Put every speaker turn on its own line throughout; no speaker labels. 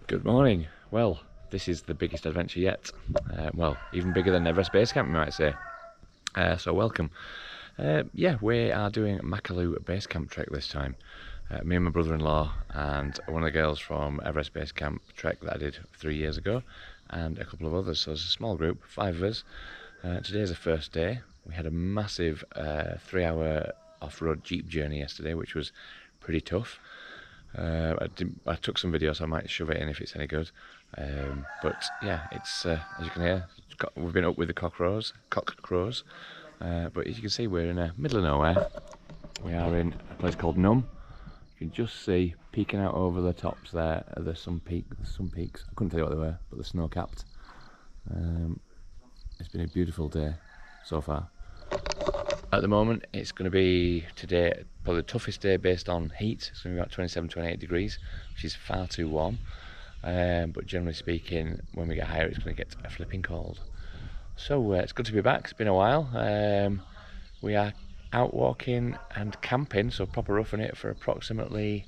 Good morning. Well, this is the biggest adventure yet. Well, even bigger than Everest Basecamp, you might say. So welcome. Yeah, we are doing Makalu Basecamp Trek this time. Me and my brother-in-law and one of the girls from Everest Basecamp Trek that I did 3 years ago, and a couple of others. So it's a small group, 5 of us. Today's the first day. We had a massive 3-hour off-road jeep journey yesterday, which was pretty tough. I took some videos, so I might shove it in if it's any good. But yeah, it's as you can hear, we've been up with the cock crows. But as you can see, we're in the middle of nowhere. We are in a place called Num. You can just see peeking out over the tops there. There's some peaks. I couldn't tell you what they were, but they're snow-capped. It's been a beautiful day so far. At the moment, it's going to be today probably the toughest day based on heat. It's going to be about 27, 28 degrees, which is far too warm. But generally speaking, when we get higher, it's going to get a flipping cold. So it's good to be back. It's been a while. We are out walking and camping, so proper roughing it for approximately,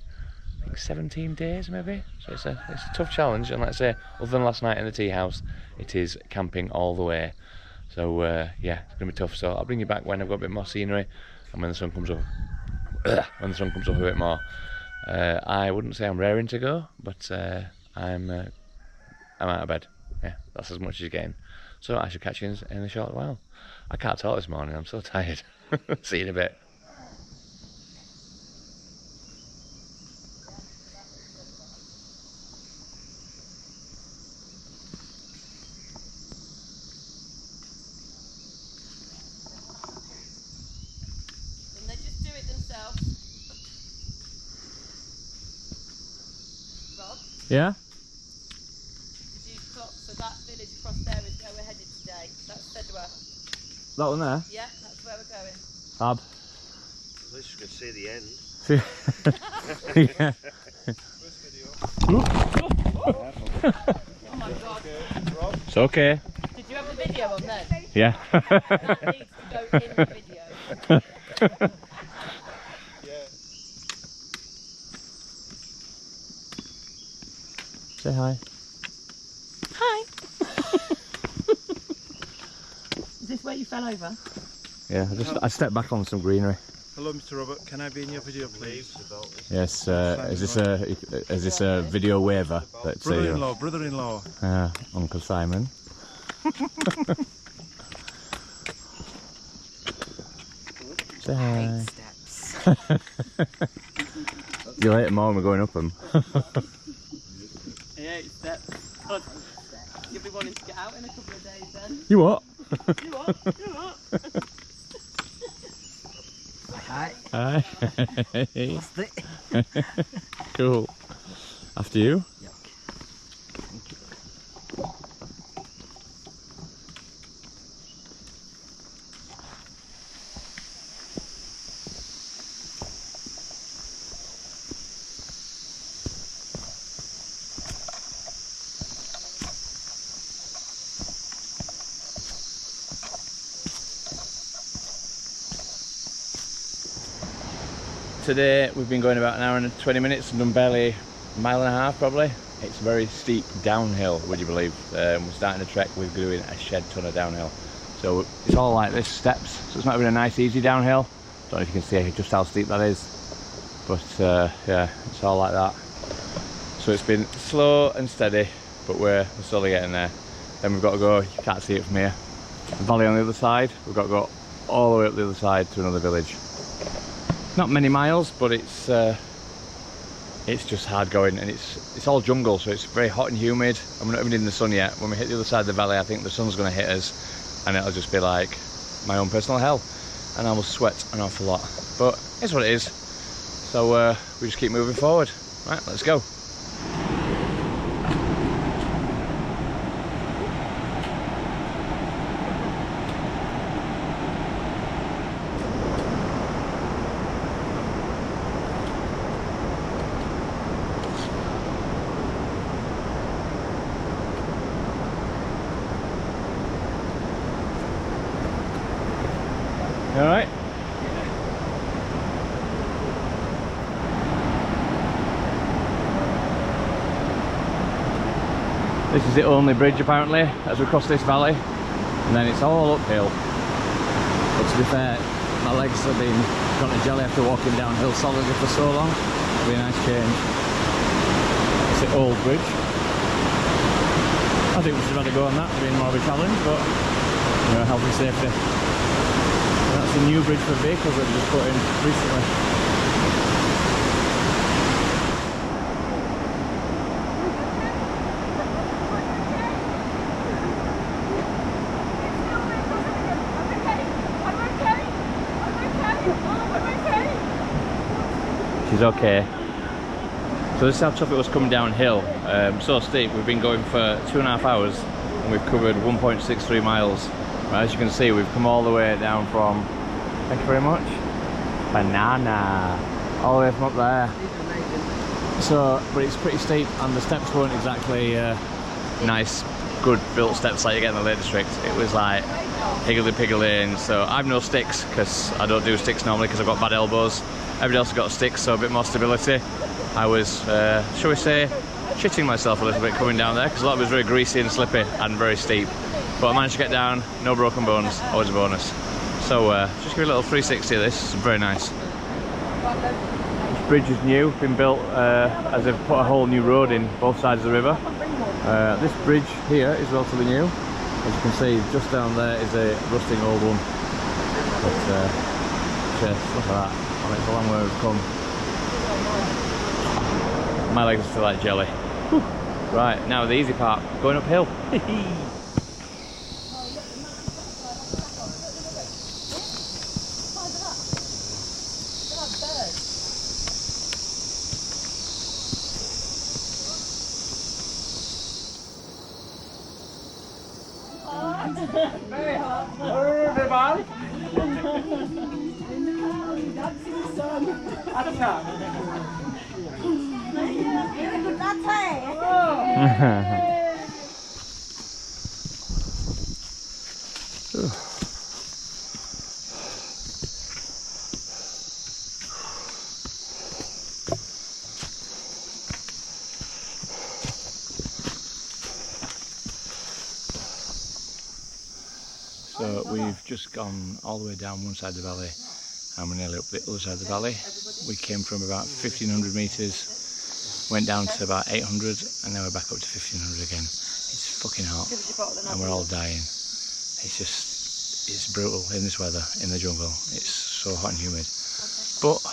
I think, 17 days maybe. So it's a tough challenge. And let's say, other than last night in the tea house, it is camping all the way. So yeah, it's gonna be tough. So I'll bring you back when I've got a bit more scenery and when the sun comes up. When the sun comes up a bit more. I wouldn't say I'm raring to go, but I'm out of bed. Yeah, that's as much as you're getting. So I should catch you in a short while. I can't talk this morning. I'm so tired. See you in a bit. Yeah?
So that village across there is where we're headed today. That's Sedwa.
That one there?
Yeah, that's where we're going.
Fab.
At least you can see the end.
Yeah.
Oh my god.
It's okay.
Did you have the video on then?
Yeah.
That needs to go in the video.
Say hi.
Hi. Is this where you fell over?
Yeah, I stepped back on some greenery.
Hello, Mr. Robert. Can I be in your video, please?
Yes. Is this a video waiver?
Brother-in-law.
Uncle Simon. Say hi. You later, Mom. We're going up them.
8 steps. God. You'll be wanting to get out in a couple of days then.
You what?
You what? You what?
Hi.
Hi. Cool. After you.
Yuck.
Today we've been going about an hour and 20 minutes and done barely a mile and a half probably. It's very steep downhill, would you believe? We're starting a trek, we're doing a shed ton of downhill. So it's all like this, steps, so it's not even a nice easy downhill. Don't know if you can see just how steep that is. But yeah, it's all like that. So it's been slow and steady, but we're slowly getting there. Then we've got to go, you can't see it from here, the valley on the other side. We've got to go all the way up the other side to another village. Not many miles, but it's just hard going, and it's all jungle, so it's very hot and humid, and we're not even in the sun yet. When we hit the other side of the valley, I think the sun's going to hit us, and it'll just be like my own personal hell, and I will sweat an awful lot. But it's what it is. So we just keep moving forward. Right, let's go. All right. This is the only bridge apparently as we cross this valley, and then it's all uphill. But to be fair, my legs have been gone to jelly after walking downhill solidly for so long. It'll be a nice change. It's the old bridge. I think we should rather go on that, being more of a challenge, but you know, health and safety. And that's the new bridge for vehicles that we just put in recently. She's okay. So this is how tough it was coming downhill. So steep, we've been going for 2.5 hours and we've covered 1.63 miles. Right, as you can see, we've come all the way down from, thank you very much, Banana, all the way from up there. So, but it's pretty steep and the steps weren't exactly nice, good built steps like you get in the Lake District. It was like higgledy-piggledy, and so I've no sticks because I don't do sticks normally because I've got bad elbows. Everybody else has got sticks, so a bit more stability. I was, shall we say, shitting myself a little bit coming down there because a lot of it was very greasy and slippy and very steep. But I managed to get down, no broken bones, always a bonus. So just give it a little 360 of this, it's very nice. This bridge is new, been built as they've put a whole new road in both sides of the river. This bridge here is relatively new. As you can see, just down there is a rusting old one. But look at that, I mean, it's a long way we've come. My legs are still like jelly. Whew. Right, now the easy part, going uphill.
Very hot.
So we've just gone all the way down one side of the valley and we're nearly up the other side of the valley. We came from about 1500 metres, went down to about 800 and now we're back up to 1500 again. It's fucking hot and we're all dying. It's brutal in this weather, in the jungle. It's so hot and humid. But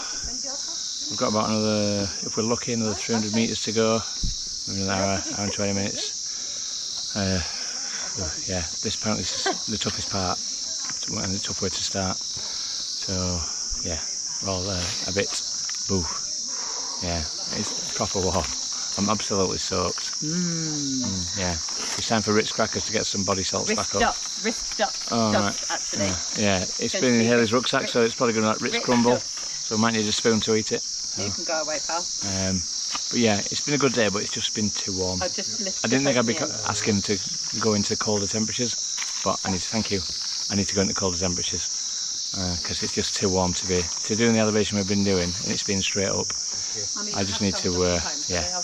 we've got about another, if we're lucky, another 300 metres to go. Maybe an hour and 20 minutes. Yeah, this apparently is the toughest part and the tough way to start. So yeah, we're all a bit boo. Yeah, it's proper warm. I'm absolutely soaked. Yeah, it's time for Ritz crackers to get some body salts back up.
Wrist up actually.
Yeah, it's been in Haley's rucksack, so it's probably going to like Ritz crumble. So we might need a spoon to eat it. So.
You can go away, pal.
But yeah, it's been a good day, but it's just been too warm. I didn't think I'd be asking to go into colder temperatures, but I need to thank you. I need to go into colder temperatures because it's just too warm to do the elevation we've been doing, and it's been straight up. I just need to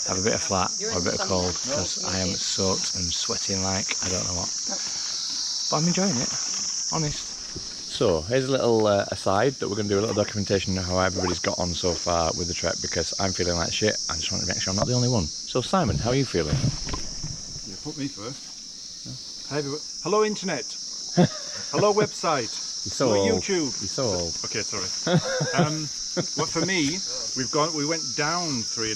have a bit of flat or a bit of cold because I am soaked and sweating like I don't know what. But I'm enjoying it, honest. So here's a little aside that we're going to do a little documentation of how everybody's got on so far with the trek because I'm feeling like shit. I just want to make sure I'm not the only one. So Simon, how are you feeling?
Yeah, put me first. Hi everyone. Hello internet. Hello website.
You're so
Hello
old.
YouTube.
You're so old.
Okay, sorry. Well, for me, we went down three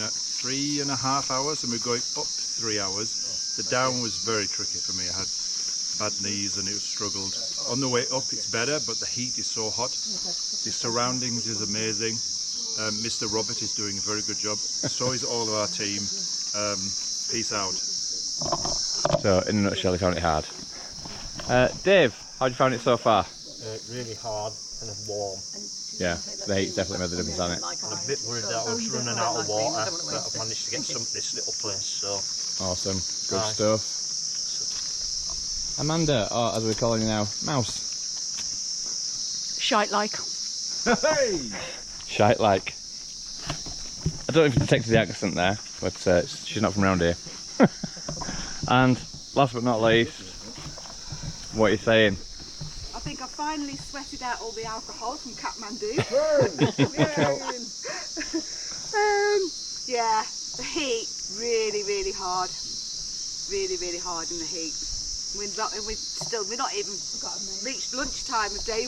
and a half hours, and we're going up 3 hours. The down was very tricky for me. I had bad knees and it struggled. On the way up it's better, but the heat is so hot. The surroundings is amazing. Mr. Robert is doing a very good job. So is all of our team. Peace out.
So in a nutshell, you found it hard. Dave, how'd you find it so far?
Really hard and warm.
Yeah, the heat's definitely made the difference, hasn't it?
I'm a bit worried that I was running out of water, but I've managed to get this little place, so...
Awesome, good stuff. Amanda, or as we're calling you now, Mouse.
Shite-like.
Hey!
Shite-like. I don't know if you detected the accent there, but she's not from around here. And last but not least, what are you saying?
I think I finally sweated out all the alcohol from Kathmandu. Yeah, the heat really hard. Really hard in the heat. We're not even reached lunchtime of day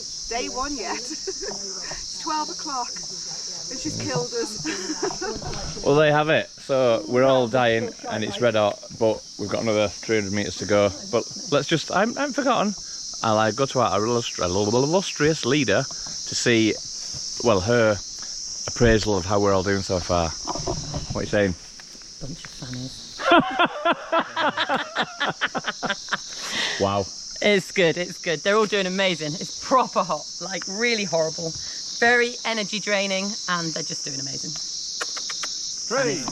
one yet. It's 12 o'clock and she's killed us.
Well, there you have it. So we're all dying and it's red hot, but we've got another 300 metres to go. But let's just, I haven't forgotten, I'll go to our illustrious leader to see, well, her appraisal of how we're all doing so far. What are you saying?
Bunch of fannies.
Wow.
It's good, it's good. They're all doing amazing. It's proper hot, like really horrible. Very energy draining, and they're just doing amazing.
Great.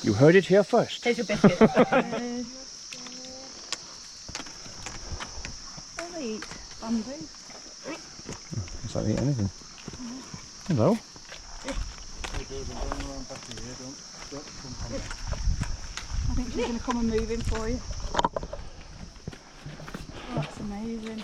You heard it here first.
Here's your biscuit.
They'll eat bamboo.
It's like eat anything. Hello.
I think she's going to come and move in for you. Oh, that's amazing.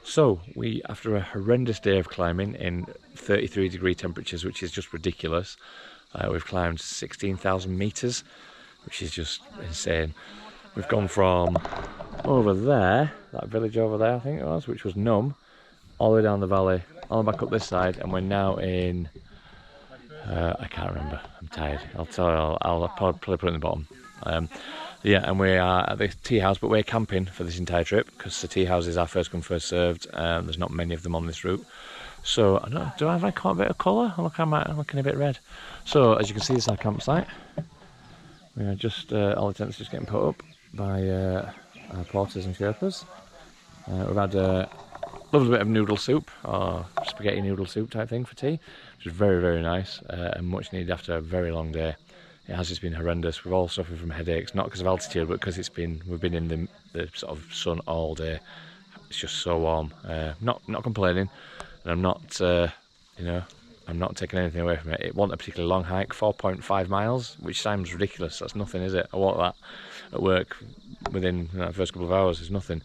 So we, after a horrendous day of climbing in 33-degree temperatures, which is just ridiculous, we've climbed 16,000 metres, which is just insane. We've gone from over there, that village over there I think it was, which was Numb, all the way down the valley, all the way back up this side, and we're now in, I can't remember, I'm tired, I'll probably put it in the bottom. Yeah, and we are at the tea house, but we're camping for this entire trip because the tea house is our first come first served. There's not many of them on this route, so I don't know, do I have quite a bit of colour? I'm looking a bit red. So as you can see, it's our campsite. We are just all the tents just getting put up by our porters and Sherpas. We've had a lovely bit of noodle soup, or spaghetti noodle soup type thing for tea, which is very nice and much needed after a very long day. It has just been horrendous. We've all suffered from headaches, not because of altitude, but because we've been in the sort of sun all day. It's just so warm. Not complaining, and I'm not, I'm not taking anything away from it. It wasn't a particularly long hike, 4.5 miles, which sounds ridiculous. That's nothing, is it? I walked that at work within the first couple of hours. It's nothing,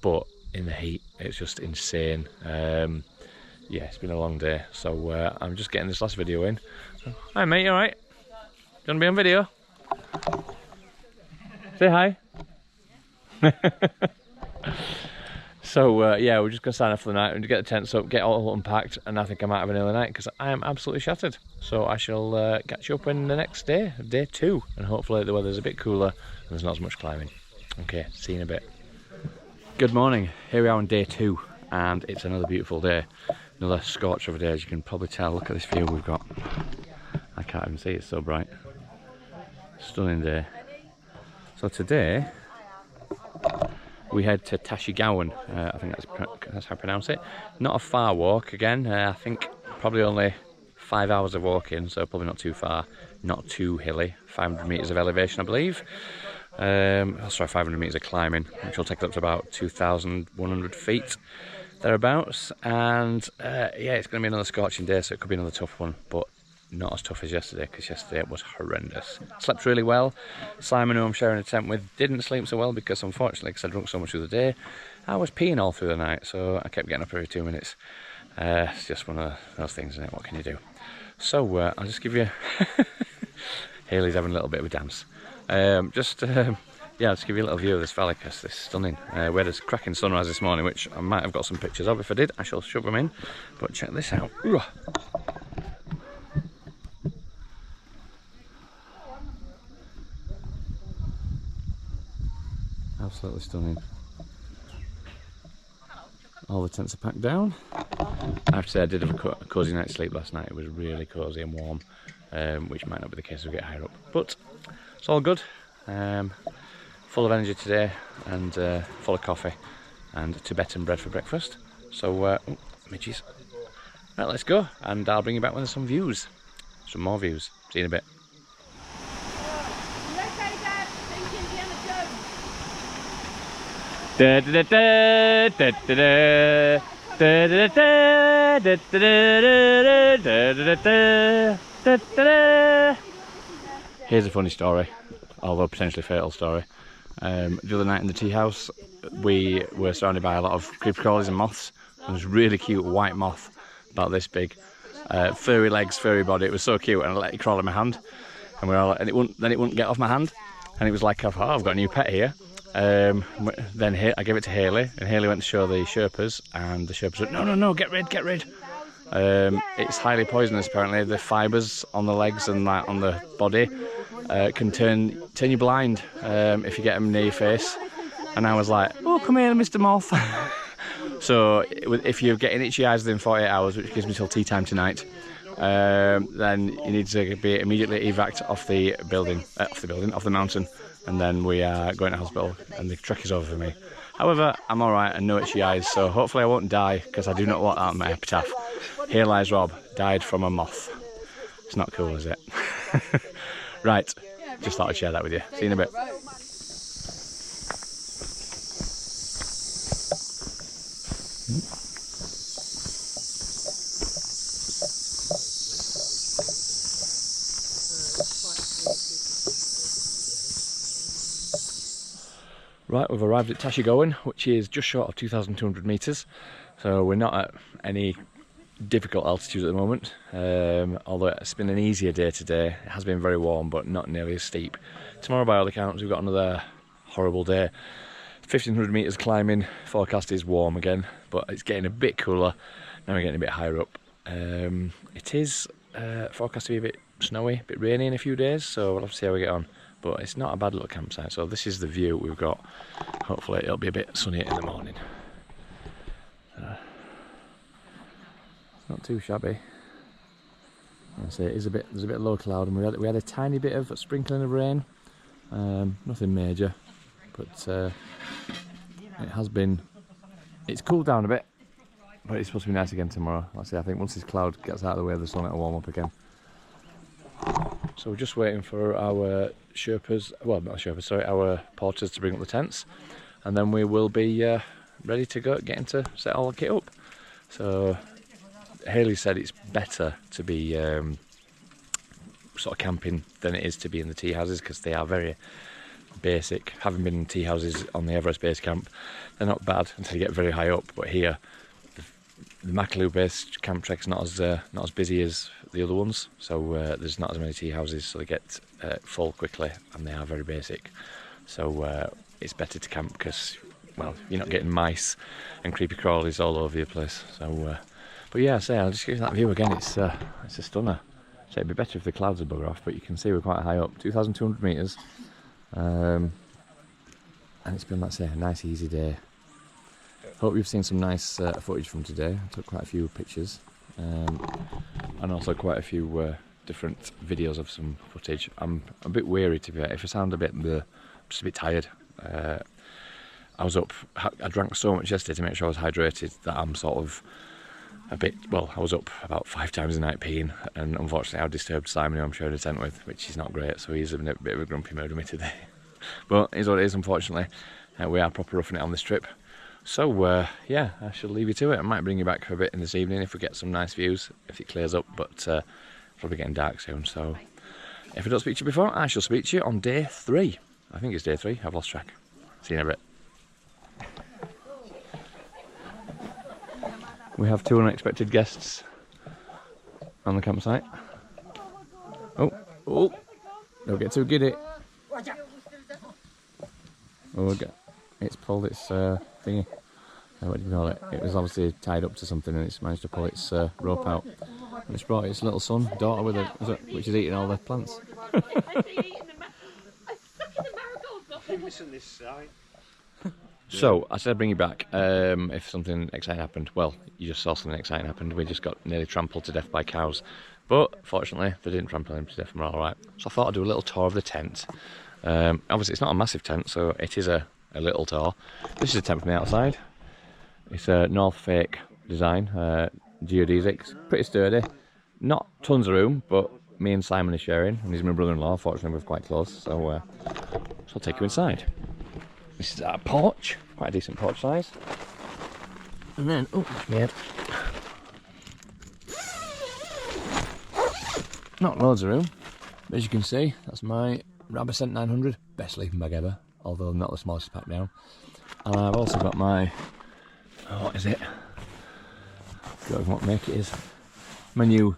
but in the heat, it's just insane. Yeah, it's been a long day. So I'm just getting this last video in. Hi mate, you alright? Do you want to be on video? Say hi. So yeah, we're just going to sign off for the night and get the tents up, get all unpacked, and I think I might have an early night because I am absolutely shattered. So I shall catch you up in the next day, day 2, and hopefully the weather's a bit cooler and there's not as much climbing. Okay, see you in a bit. Good morning, here we are on day 2, and it's another beautiful day. Another scorch of a day, as you can probably tell. Look at this view we've got. I can't even see, it's so bright. Stunning day. So today we head to Tashigowan. I think that's how I pronounce it. Not a far walk again. I think probably only 5 hours of walking, so probably not too far. Not too hilly. 500 metres of elevation, I believe. Sorry, 500 metres of climbing, which will take us up to about 2,100 feet thereabouts. And yeah, it's going to be another scorching day, so it could be another tough one, but not as tough as yesterday, because yesterday it was horrendous. Slept really well. Simon, who I'm sharing a tent with, didn't sleep so well because, unfortunately, because I drunk so much through the day, I was peeing all through the night, so I kept getting up every 2 minutes. It's just one of those things, isn't it? What can you do? So I'll just give you Hayley's having a little bit of a dance. Yeah, I'll just give you a little view of this valley because it's stunning. We had a cracking sunrise this morning, which I might have got some pictures of. If I did, I shall shove them in, but check this out. Ooh. Absolutely stunning. All the tents are packed down. I have to say I did have a cosy night's sleep last night. It was really cosy and warm, which might not be the case as we get higher up. But it's all good. Full of energy today, and full of coffee and Tibetan bread for breakfast. So, midges. Right, let's go, and I'll bring you back when there's some views. Some more views. See you in a bit. Here's a funny story, although potentially fatal story. The other night in the tea house, we were surrounded by a lot of creeper crawlies and moths. There was a really cute white moth, about this big, furry legs, furry body. It was so cute, and I let it crawl in my hand, and then it wouldn't get off my hand, and it was like, oh, I've got a new pet here. Then I gave it to Hayley, and Hayley went to show the Sherpas, and the Sherpas went, no, get rid. It's highly poisonous apparently. The fibres on the legs and that on the body can turn you blind if you get them near your face. And I was like, oh, come here, Mr. Moth. So if you're getting itchy eyes within 48 hours, which gives me till tea time tonight, then you need to be immediately evac'd off the mountain, and then we are going to hospital, and the trek is over for me. However, I'm alright and no itchy eyes, so hopefully I won't die, because I do not want that on my epitaph. Here lies Rob, died from a moth. It's not cool, is it? Right, just thought I'd share that with you. See you in a bit. Right, we've arrived at Tashigowan, which is just short of 2,200 metres, so we're not at any difficult altitude at the moment, although it's been an easier day today. It has been very warm, but not nearly as steep. Tomorrow, by all accounts, we've got another horrible day. 1,500 metres climbing, forecast is warm again, but it's getting a bit cooler. Now we're getting a bit higher up. It is forecast to be a bit snowy, a bit rainy in a few days, so we'll have to see how we get on. But it's not a bad little campsite, so this is the view we've got. Hopefully it'll be a bit sunny in the morning. It's not too shabby. I say there's a bit of low cloud, and we had a tiny bit of sprinkling of rain. Nothing major, but it's cooled down a bit, but it's supposed to be nice again tomorrow. Like I say, I think once this cloud gets out of the way, the sun will warm up again. So we're just waiting for our Sherpas, well not Sherpas, sorry, our porters to bring up the tents, and then we will be ready to go, getting to set all the kit up. So Hayley said it's better to be sort of camping than it is to be in the tea houses, because they are very basic. Having been in tea houses on the Everest base camp, they're not bad until you get very high up, but here the Makalu Basecamp Trek is not as busy as the other ones, so there's not as many tea houses, so they get full quickly, and they are very basic. So it's better to camp because, well, you're not getting mice and creepy crawlies all over your place. So, but yeah, I'll just give you that view again. It's a stunner. So it'd be better if the clouds would bugger off, but you can see we're quite high up, 2,200 metres, and it's been, let's say, a nice easy day. Hope you've seen some nice footage from today. I took quite a few pictures, and also quite a few different videos of some footage. I'm a bit weary, to be fair. If I sound a bit I'm just a bit tired. I was up, I drank so much yesterday to make sure I was hydrated that I'm sort of a bit, well, I was up about 5 times a night peeing, and unfortunately I disturbed Simon, who I'm sharing a tent with, which is not great, so he's in a bit of a grumpy mood with me today. But it is what it is, unfortunately. We are proper roughing it on this trip. So yeah, I shall leave you to it. I might bring you back for a bit in this evening if we get some nice views, if it clears up, but it's probably getting dark soon. So if I don't speak to you before, I shall speak to you on day 3. I think it's day 3, I've lost track. See you in a bit. We have 2 unexpected guests on the campsite. Oh, don't get too giddy. Oh, it's pulled its thingy. What do you call it? It was obviously tied up to something, and it's managed to pull its rope out. And it's brought its little daughter with it, which is eating all the plants. So, I said I'd bring you back if something exciting happened. Well, you just saw something exciting happened. We just got nearly trampled to death by cows. But, fortunately, they didn't trample him to death and we're alright. So I thought I'd do a little tour of the tent. Obviously, it's not a massive tent, so it is a little tour. This is a tent from the outside. It's a North Fake design, geodesic. It's pretty sturdy. Not tons of room, but me and Simon are sharing, and he's my brother-in-law. Fortunately, we're quite close, so I'll take you inside. This is our porch, quite a decent porch size. And then, oh, that's my head. Not loads of room, but as you can see, that's my Rabicent 900, best sleeping bag ever, although not the smallest pack down. And I've also got my, oh, what is it? I don't know what make it is. My new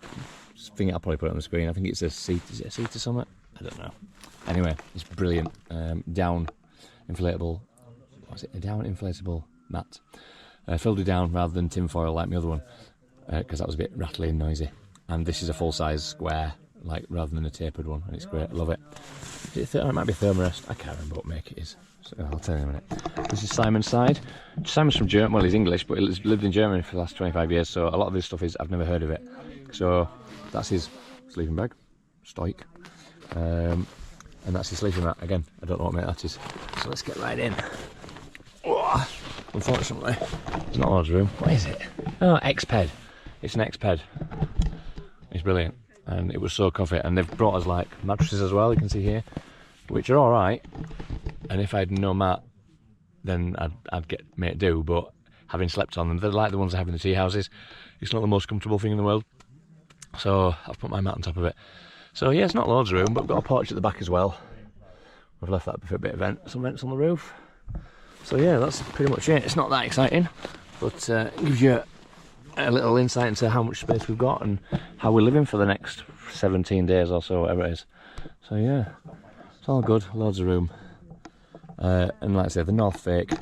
thing, I'll probably put it on the screen. I think it's a seat, is it a seat or something? I don't know. Anyway, it's brilliant. Down inflatable, what's it? A down inflatable mat. Filled it down rather than tinfoil like my other one, because that was a bit rattly and noisy. And this is a full-size square, like rather than a tapered one, and it's great. I love it. It might be thermarest. I can't remember what make it is. So I'll tell you in a minute. This is Simon's side. Simon's from Germany. Well, he's English, but he's lived in Germany for the last 25 years. So a lot of his stuff is I've never heard of it. So that's his sleeping bag, stoic, and that's his sleeping mat. Again, I don't know what make that is. So let's get right in. Oh, unfortunately, there's not a lot of room. What is it? Oh, X-Ped. It's an X-Ped. It's brilliant, and it was so comfy. And they've brought us like mattresses as well. You can see here, which are all right. And if I had no mat, then I'd get made do. But having slept on them, they're like the ones I have in the tea houses. It's not the most comfortable thing in the world. So I've put my mat on top of it. So yeah, it's not loads of room, but we've got a porch at the back as well. We've left that for a bit of vent. Some vents on the roof. So yeah, that's pretty much it. It's not that exciting, but it gives you a little insight into how much space we've got and how we're living for the next 17 days or so, whatever it is. So yeah, it's all good, loads of room. And like I said, the North Fake,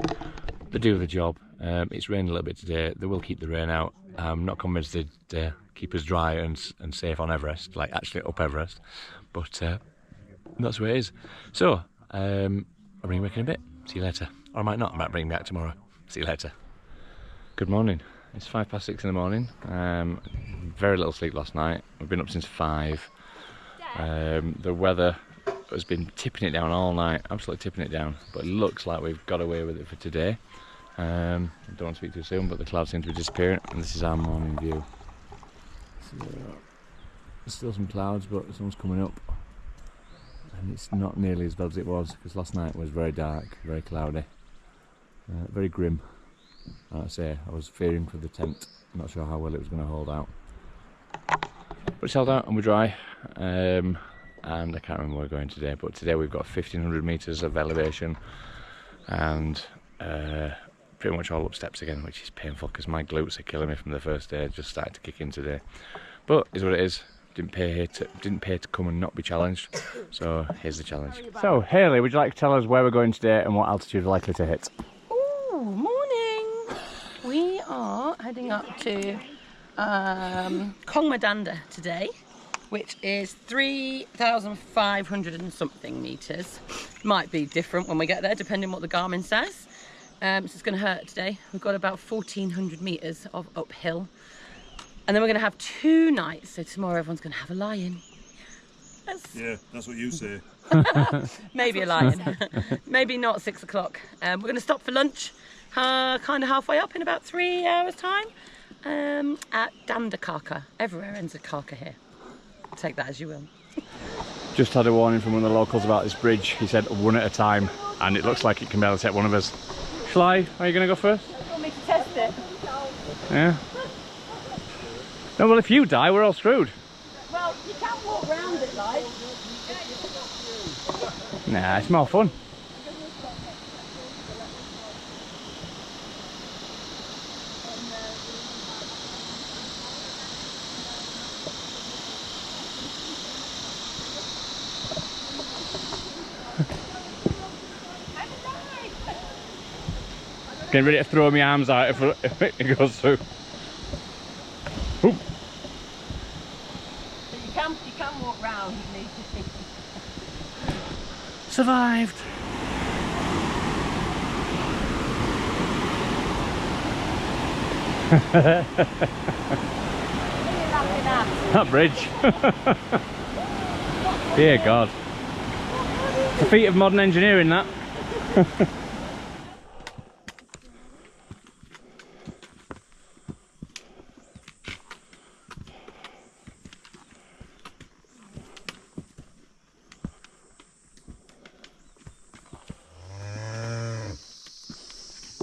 they do the job. It's rained a little bit today. They will keep the rain out. I'm not convinced they'd keep us dry and safe on Everest, like actually up Everest. But that's where it is. So, I'll bring you back in a bit. See you later. Or I might not. I might bring you back tomorrow. See you later. Good morning. It's 6:05 in the morning. Very little sleep last night. We've been up since 5. The weather has been tipping it down all night, absolutely tipping it down. But it looks like we've got away with it for today. I don't want to speak too soon, but the clouds seem to be disappearing, and this is our morning view. So, there's still some clouds, but the sun's coming up, and it's not nearly as bad as it was, because last night was very dark, very cloudy, very grim. Like I say, I was fearing for the tent. I'm not sure how well it was going to hold out. But it's held out and we're dry. And I can't remember where we're going today, but today we've got 1,500 metres of elevation and pretty much all up steps again, which is painful because my glutes are killing me from the first day. Just started to kick in today. But it's what it is. Didn't pay to come and not be challenged. So here's the challenge. So Hayley, would you like to tell us where we're going today and what altitude we're likely to hit?
Morning! We are heading up to Kongmadanda today, which is 3,500 and something metres. Might be different when we get there, depending on what the Garmin says. So it's going to hurt today. We've got about 1,400 metres of uphill. And then we're going to have 2 nights, so tomorrow everyone's going to have a lie-in.
Yeah, that's what you say.
Maybe a lie-in. Maybe not 6 o'clock. We're going to stop for lunch, kind of halfway up in about 3 hours' time, at Dandakarka. Everywhere ends with Karka here. Take that as you will.
Just had a warning from one of the locals about this bridge. He said one at a time, and it looks like it can barely take one of us. Shall I? Are you going to go first?
You want me to test it?
Yeah. No, well, if you die, we're all screwed.
Well, you can walk round it, like.
Nah, it's more fun. Getting ready to throw my arms out if it goes through. Oop.
You can walk round if you need to.
Survived. That bridge. Dear God. It's a feat of modern engineering, that.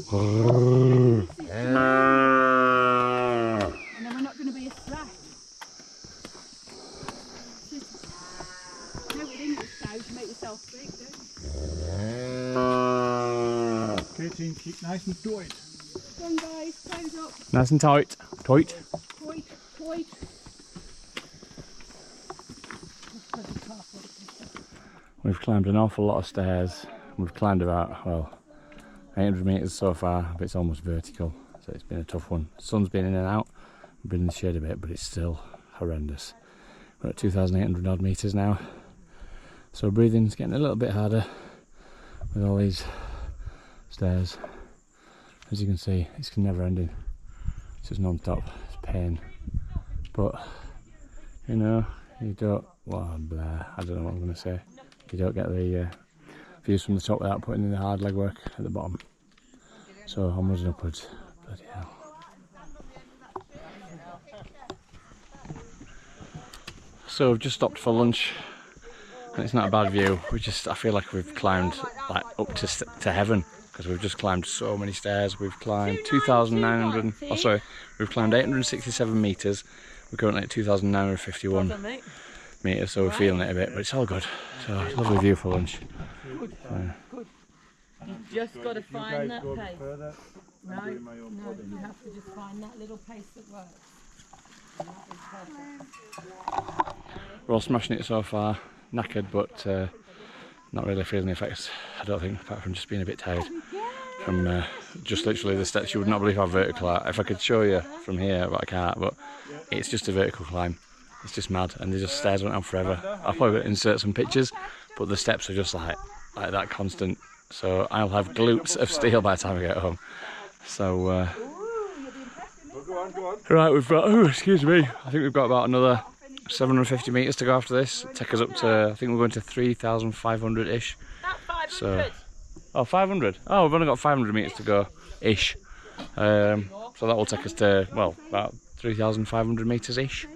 And then we're not going to be a threat. No, within yourself, you make yourself big, don't you? Okay, team, keep nice and tight. Come on, guys, close up.
Nice and tight. Tight.
Tight, tight.
We've climbed an awful lot of stairs. We've climbed about, well, 800 metres so far, but it's almost vertical, so it's been a tough one. The sun's been in and out, we've been in the shade a bit, but it's still horrendous. We're at 2,800 odd metres now, so breathing's getting a little bit harder with all these stairs. As you can see, it's never ending. It's just non-stop, it's pain. But, you know, you don't, well, blah, I don't know what I'm going to say. You don't get the views from the top without putting in the hard leg work at the bottom. So onwards and upwards. Bloody hell. So we've just stopped for lunch, and it's not a bad view. I feel like we've climbed like up to heaven, because we've just climbed so many stairs. We've climbed 2,900. Oh, sorry, we've climbed 867 metres. We're currently at 2,951 metres, so we're feeling it a bit, but it's all good. So lovely view for lunch.
Good. Good. You've just got to find that pace. No, you have to just find that little pace that works. And that is perfect.
We're all smashing it so far. Knackered, but not really feeling the effects, I don't think, apart from just being a bit tired from just literally the steps. You would not believe how vertical are. If I could show you from here, but I can't, but it's just a vertical climb. It's just mad, and the just stairs went on forever. I'll probably insert some pictures, but the steps are just like that constant. So I'll have glutes of steel by the time I get home. So right, we've got, oh excuse me, I think we've got about another 750 metres to go after this. Take us up to, I think we're going to 3,500-ish. So, oh, 500. Oh, we've only got 500 metres to go, ish. So that will take us to, well, about 3,500 metres-ish.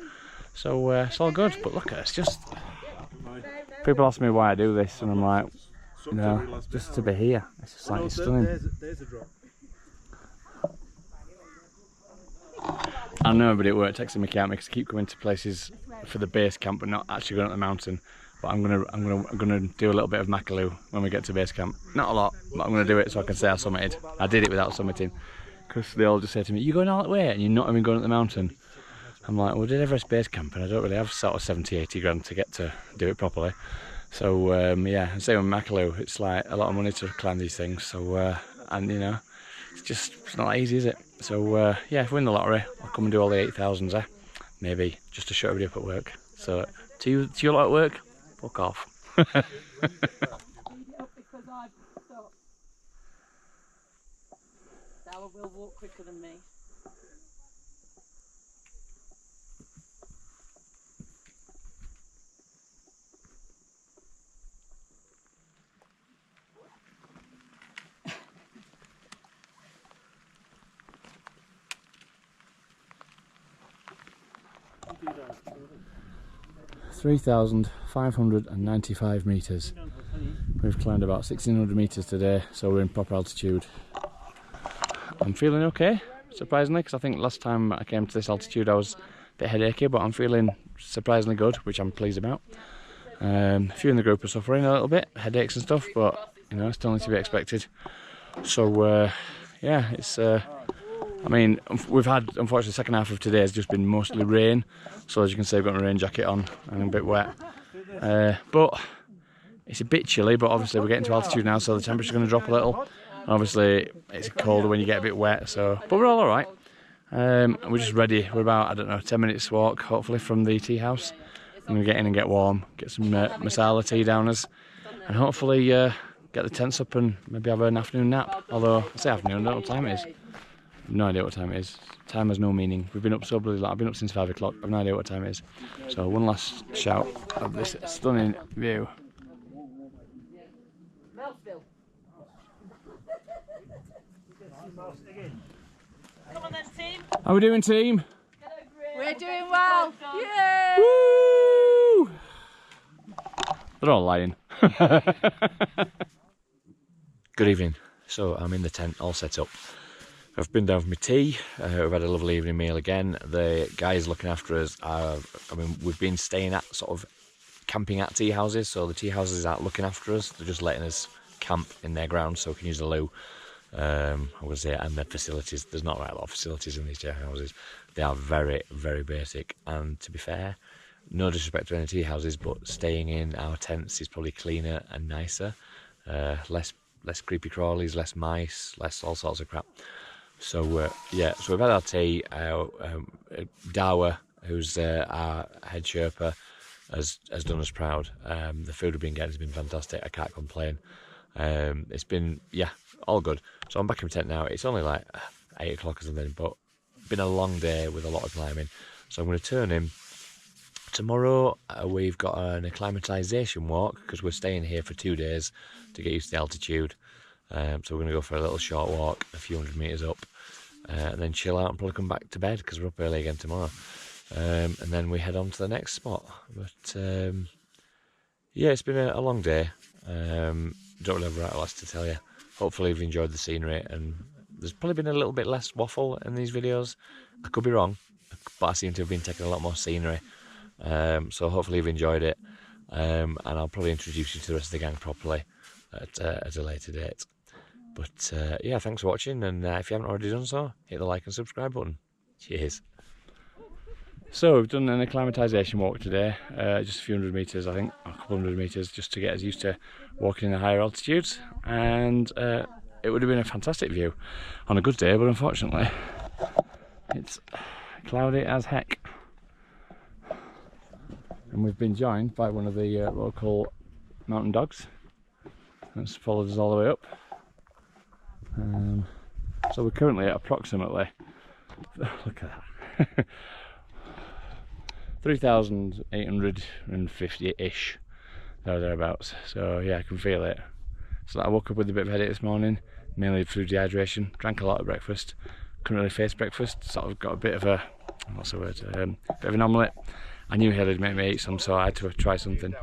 So it's all good, but look at us, just... People ask me why I do this, and I'm like, you know, just to be here. It's just like, it's stunning.
There's a drop.
I know everybody at work texting me, can't because I keep coming to places for the base camp, but not actually going up the mountain. But I'm gonna do a little bit of Makalu when we get to base camp. Not a lot, but I'm gonna do it so I can say I summited. I did it without summiting, because they all just say to me, "You're going all that way and you're not even going up the mountain." I'm like, well, I did Everest base camp, and I don't really have sort of 70-80 grand to get to do it properly. So yeah, and same with Makalu. It's like a lot of money to climb these things. So and you know, it's not that easy, is it? So yeah, if we win the lottery, I'll come and do all the 8,000s, maybe, just to shut everybody up at work. So to you lot at work, fuck off.
Dara will walk quicker than me.
3,595 metres. We've climbed about 1,600 metres today, so we're in proper altitude. I'm feeling okay, surprisingly, because I think last time I came to this altitude I was a bit headachy, but I'm feeling surprisingly good, which I'm pleased about. A few in the group are suffering a little bit, headaches and stuff, but you know, still need to be expected. So yeah, it's I mean, we've had, unfortunately, the second half of today has just been mostly rain. So as you can see, I've got my rain jacket on and I'm a bit wet. But it's a bit chilly, but obviously we're getting to altitude now, so the temperature's going to drop a little. Obviously, it's colder when you get a bit wet, so, but we're all right. We're just ready. We're about, I don't know, 10 minutes walk, hopefully, from the tea house. I'm going to get in and get warm, get some masala tea downers, and hopefully get the tents up and maybe have an afternoon nap. Although, I say afternoon, I don't know what time it is. No idea what time it is. Time has no meaning. We've been up so bloody late. I've been up since 5 o'clock. I've no idea what time it is. So one last shout of this stunning view.
Come on then, team.
How are we doing, team?
We're doing well. Yay!
Woo! They're all lying. Good evening. So I'm in the tent, all set up. I've been down for my tea. We've had a lovely evening meal again. The guys looking after us are, I mean, we've been staying at sort of camping at tea houses, so the tea houses aren't looking after us. They're just letting us camp in their grounds so we can use the loo. I would say, and the facilities. There's not a lot of facilities in these tea houses. They are very, very basic. And to be fair, no disrespect to any tea houses, but staying in our tents is probably cleaner and nicer. Less creepy crawlies, less mice, less all sorts of crap. So yeah, so we've had our tea. Dawa, who's our head Sherpa, has done us proud. The food we've been getting has been fantastic. I can't complain. It's been, yeah, all good. So I'm back in my tent now. It's only like 8 o'clock or something, but been a long day with a lot of climbing. So I'm going to turn in. Tomorrow we've got an acclimatisation walk because we're staying here for 2 days to get used to the altitude. So we're going to go for a little short walk, a few hundred metres up, and then chill out and probably come back to bed because we're up early again tomorrow. And then we head on to the next spot. But yeah, it's been a long day. Don't really have a lot else to tell you. Hopefully you've enjoyed the scenery, and there's probably been a little bit less waffle in these videos. I could be wrong, but I seem to have been taking a lot more scenery. So hopefully you've enjoyed it, and I'll probably introduce you to the rest of the gang properly at a later date. But yeah, thanks for watching, and if you haven't already done so, hit the like and subscribe button. Cheers. So we've done an acclimatisation walk today, just a few hundred metres, I think, a couple hundred metres, just to get us used to walking in the higher altitudes, and it would have been a fantastic view on a good day, but unfortunately it's cloudy as heck. And we've been joined by one of the local mountain dogs that's followed us all the way up. So we're currently at approximately, look at that, 3,850-ish, thereabouts. So yeah, I can feel it. So I woke up with a bit of a headache this morning, mainly through dehydration. Drank a lot of breakfast. Couldn't really face breakfast. Sort of got a bit of a, what's the word? Bit of an omelette. I knew Hill had made me eat some, so I had to try something.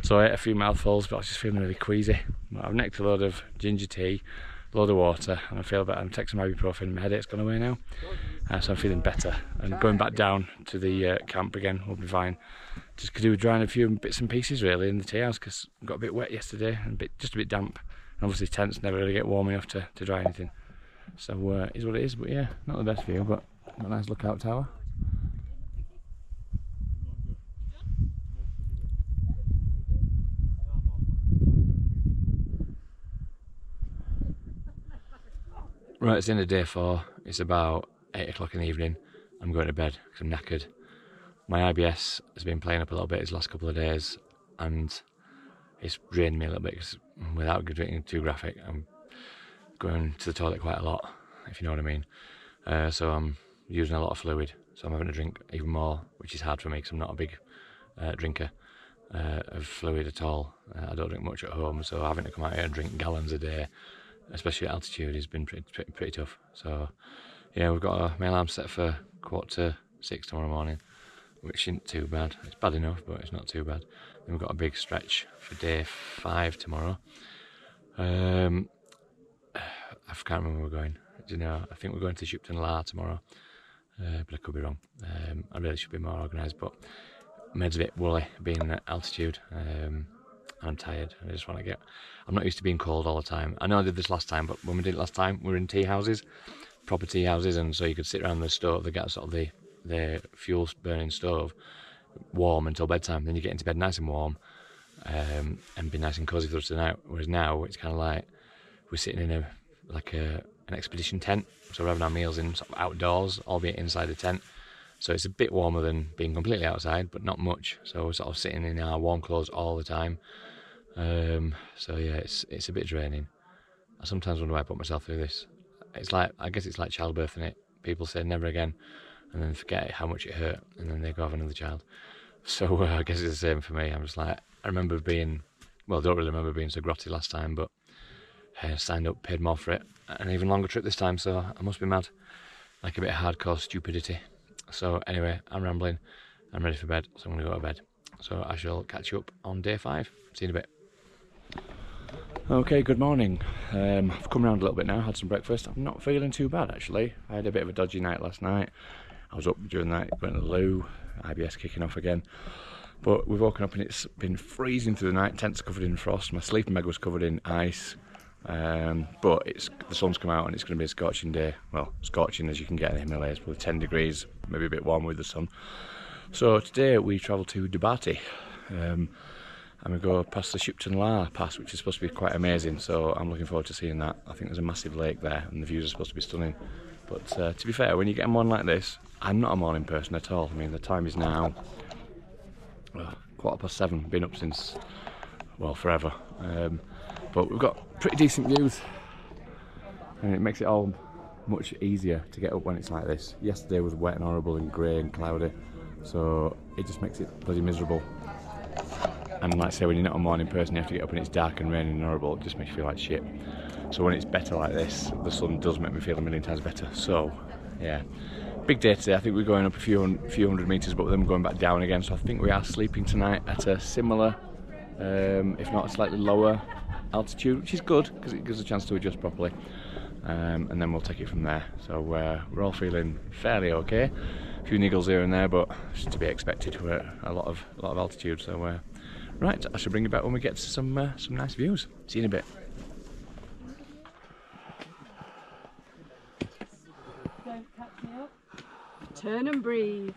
So I ate a few mouthfuls, but I was just feeling really queasy. I've necked a load of ginger tea, a load of water, and I feel better. I'm taking some ibuprofen. My headache's gone away now, so I'm feeling better. And going back down to the camp again will be fine. Just could do with drying a few bits and pieces really in the tea house because I got a bit wet yesterday and just a bit damp. And obviously tents never really get warm enough to dry anything. So is what it is. But yeah, not the best view, but got a nice lookout tower. Right, it's the end of day 4. It's about 8 o'clock in the evening. I'm going to bed because I'm knackered. My IBS has been playing up a little bit these last couple of days, and it's drained me a little bit because without getting too graphic, I'm going to the toilet quite a lot, if you know what I mean. So I'm using a lot of fluid, so I'm having to drink even more, which is hard for me because I'm not a big drinker of fluid at all. I don't drink much at home, so having to come out here and drink gallons a day, especially at altitude, has been pretty tough. So yeah, we've got my alarm set for 5:45 tomorrow morning, which isn't too bad. It's bad enough, but it's not too bad. Then we've got a big stretch for day 5 tomorrow. I can't remember where we're going. Do you know? I think we're going to Shupton La tomorrow, but I could be wrong. I really should be more organised, but my head's a bit woolly being at altitude. I'm tired. I just want to get. I'm not used to being cold all the time. I know I did this last time, but when we did it last time, we were in tea houses, proper tea houses, and so you could sit around the stove. They got sort of the fuel burning stove warm until bedtime. Then you get into bed nice and warm, and be nice and cosy for the rest of the night. Whereas now it's kind of like we're sitting in an expedition tent, so we're having our meals in sort of outdoors, albeit inside the tent. So it's a bit warmer than being completely outside, but not much. So we're sort of sitting in our warm clothes all the time. So yeah, it's a bit draining. I sometimes wonder why I put myself through this. I guess it's like childbirth, isn't it? People say never again, and then forget how much it hurt, and then they go have another child. So I guess it's the same for me. I'm just like, I remember don't really remember being so grotty last time, but I signed up, paid more for it, an even longer trip this time, so I must be mad. Like a bit of hardcore stupidity. So anyway, I'm rambling, I'm ready for bed, so I'm going to go to bed. So I shall catch you up on day 5. See you in a bit. Okay, good morning. I've come around a little bit now, had some breakfast. I'm not feeling too bad actually. I had a bit of a dodgy night last night. I was up during the night, went to the loo, IBS kicking off again. But we've woken up and it's been freezing through the night, tents covered in frost, my sleeping bag was covered in ice. But the sun's come out and it's going to be a scorching day. Well, scorching as you can get in the Himalayas, probably 10 degrees, maybe a bit warmer with the sun. So today we travel to Dubati. And we go past the Shipton La Pass, which is supposed to be quite amazing, so I'm looking forward to seeing that. I think there's a massive lake there and the views are supposed to be stunning. But to be fair, when you get a morning like this, I'm not a morning person at all. I mean, the time is now 7:15, been up since, well, forever. But we've got pretty decent views and it makes it all much easier to get up when it's like this. Yesterday was wet and horrible and grey and cloudy, so it just makes it bloody miserable. And like I say, when you're not a morning person, you have to get up and it's dark and raining and horrible, it just makes you feel like shit. So when it's better like this, the sun does make me feel a million times better. So, yeah. Big day today. I think we're going up a few hundred metres, but then we're going back down again. So I think we are sleeping tonight at a similar, if not a slightly lower altitude, which is good, because it gives us a chance to adjust properly. And then we'll take it from there. So we're all feeling fairly okay. A few niggles here and there, but it's to be expected. We're at a lot of altitude, so right, I shall bring you back when we get to some nice views. See you in a bit.
Don't catch me up. Turn and breathe.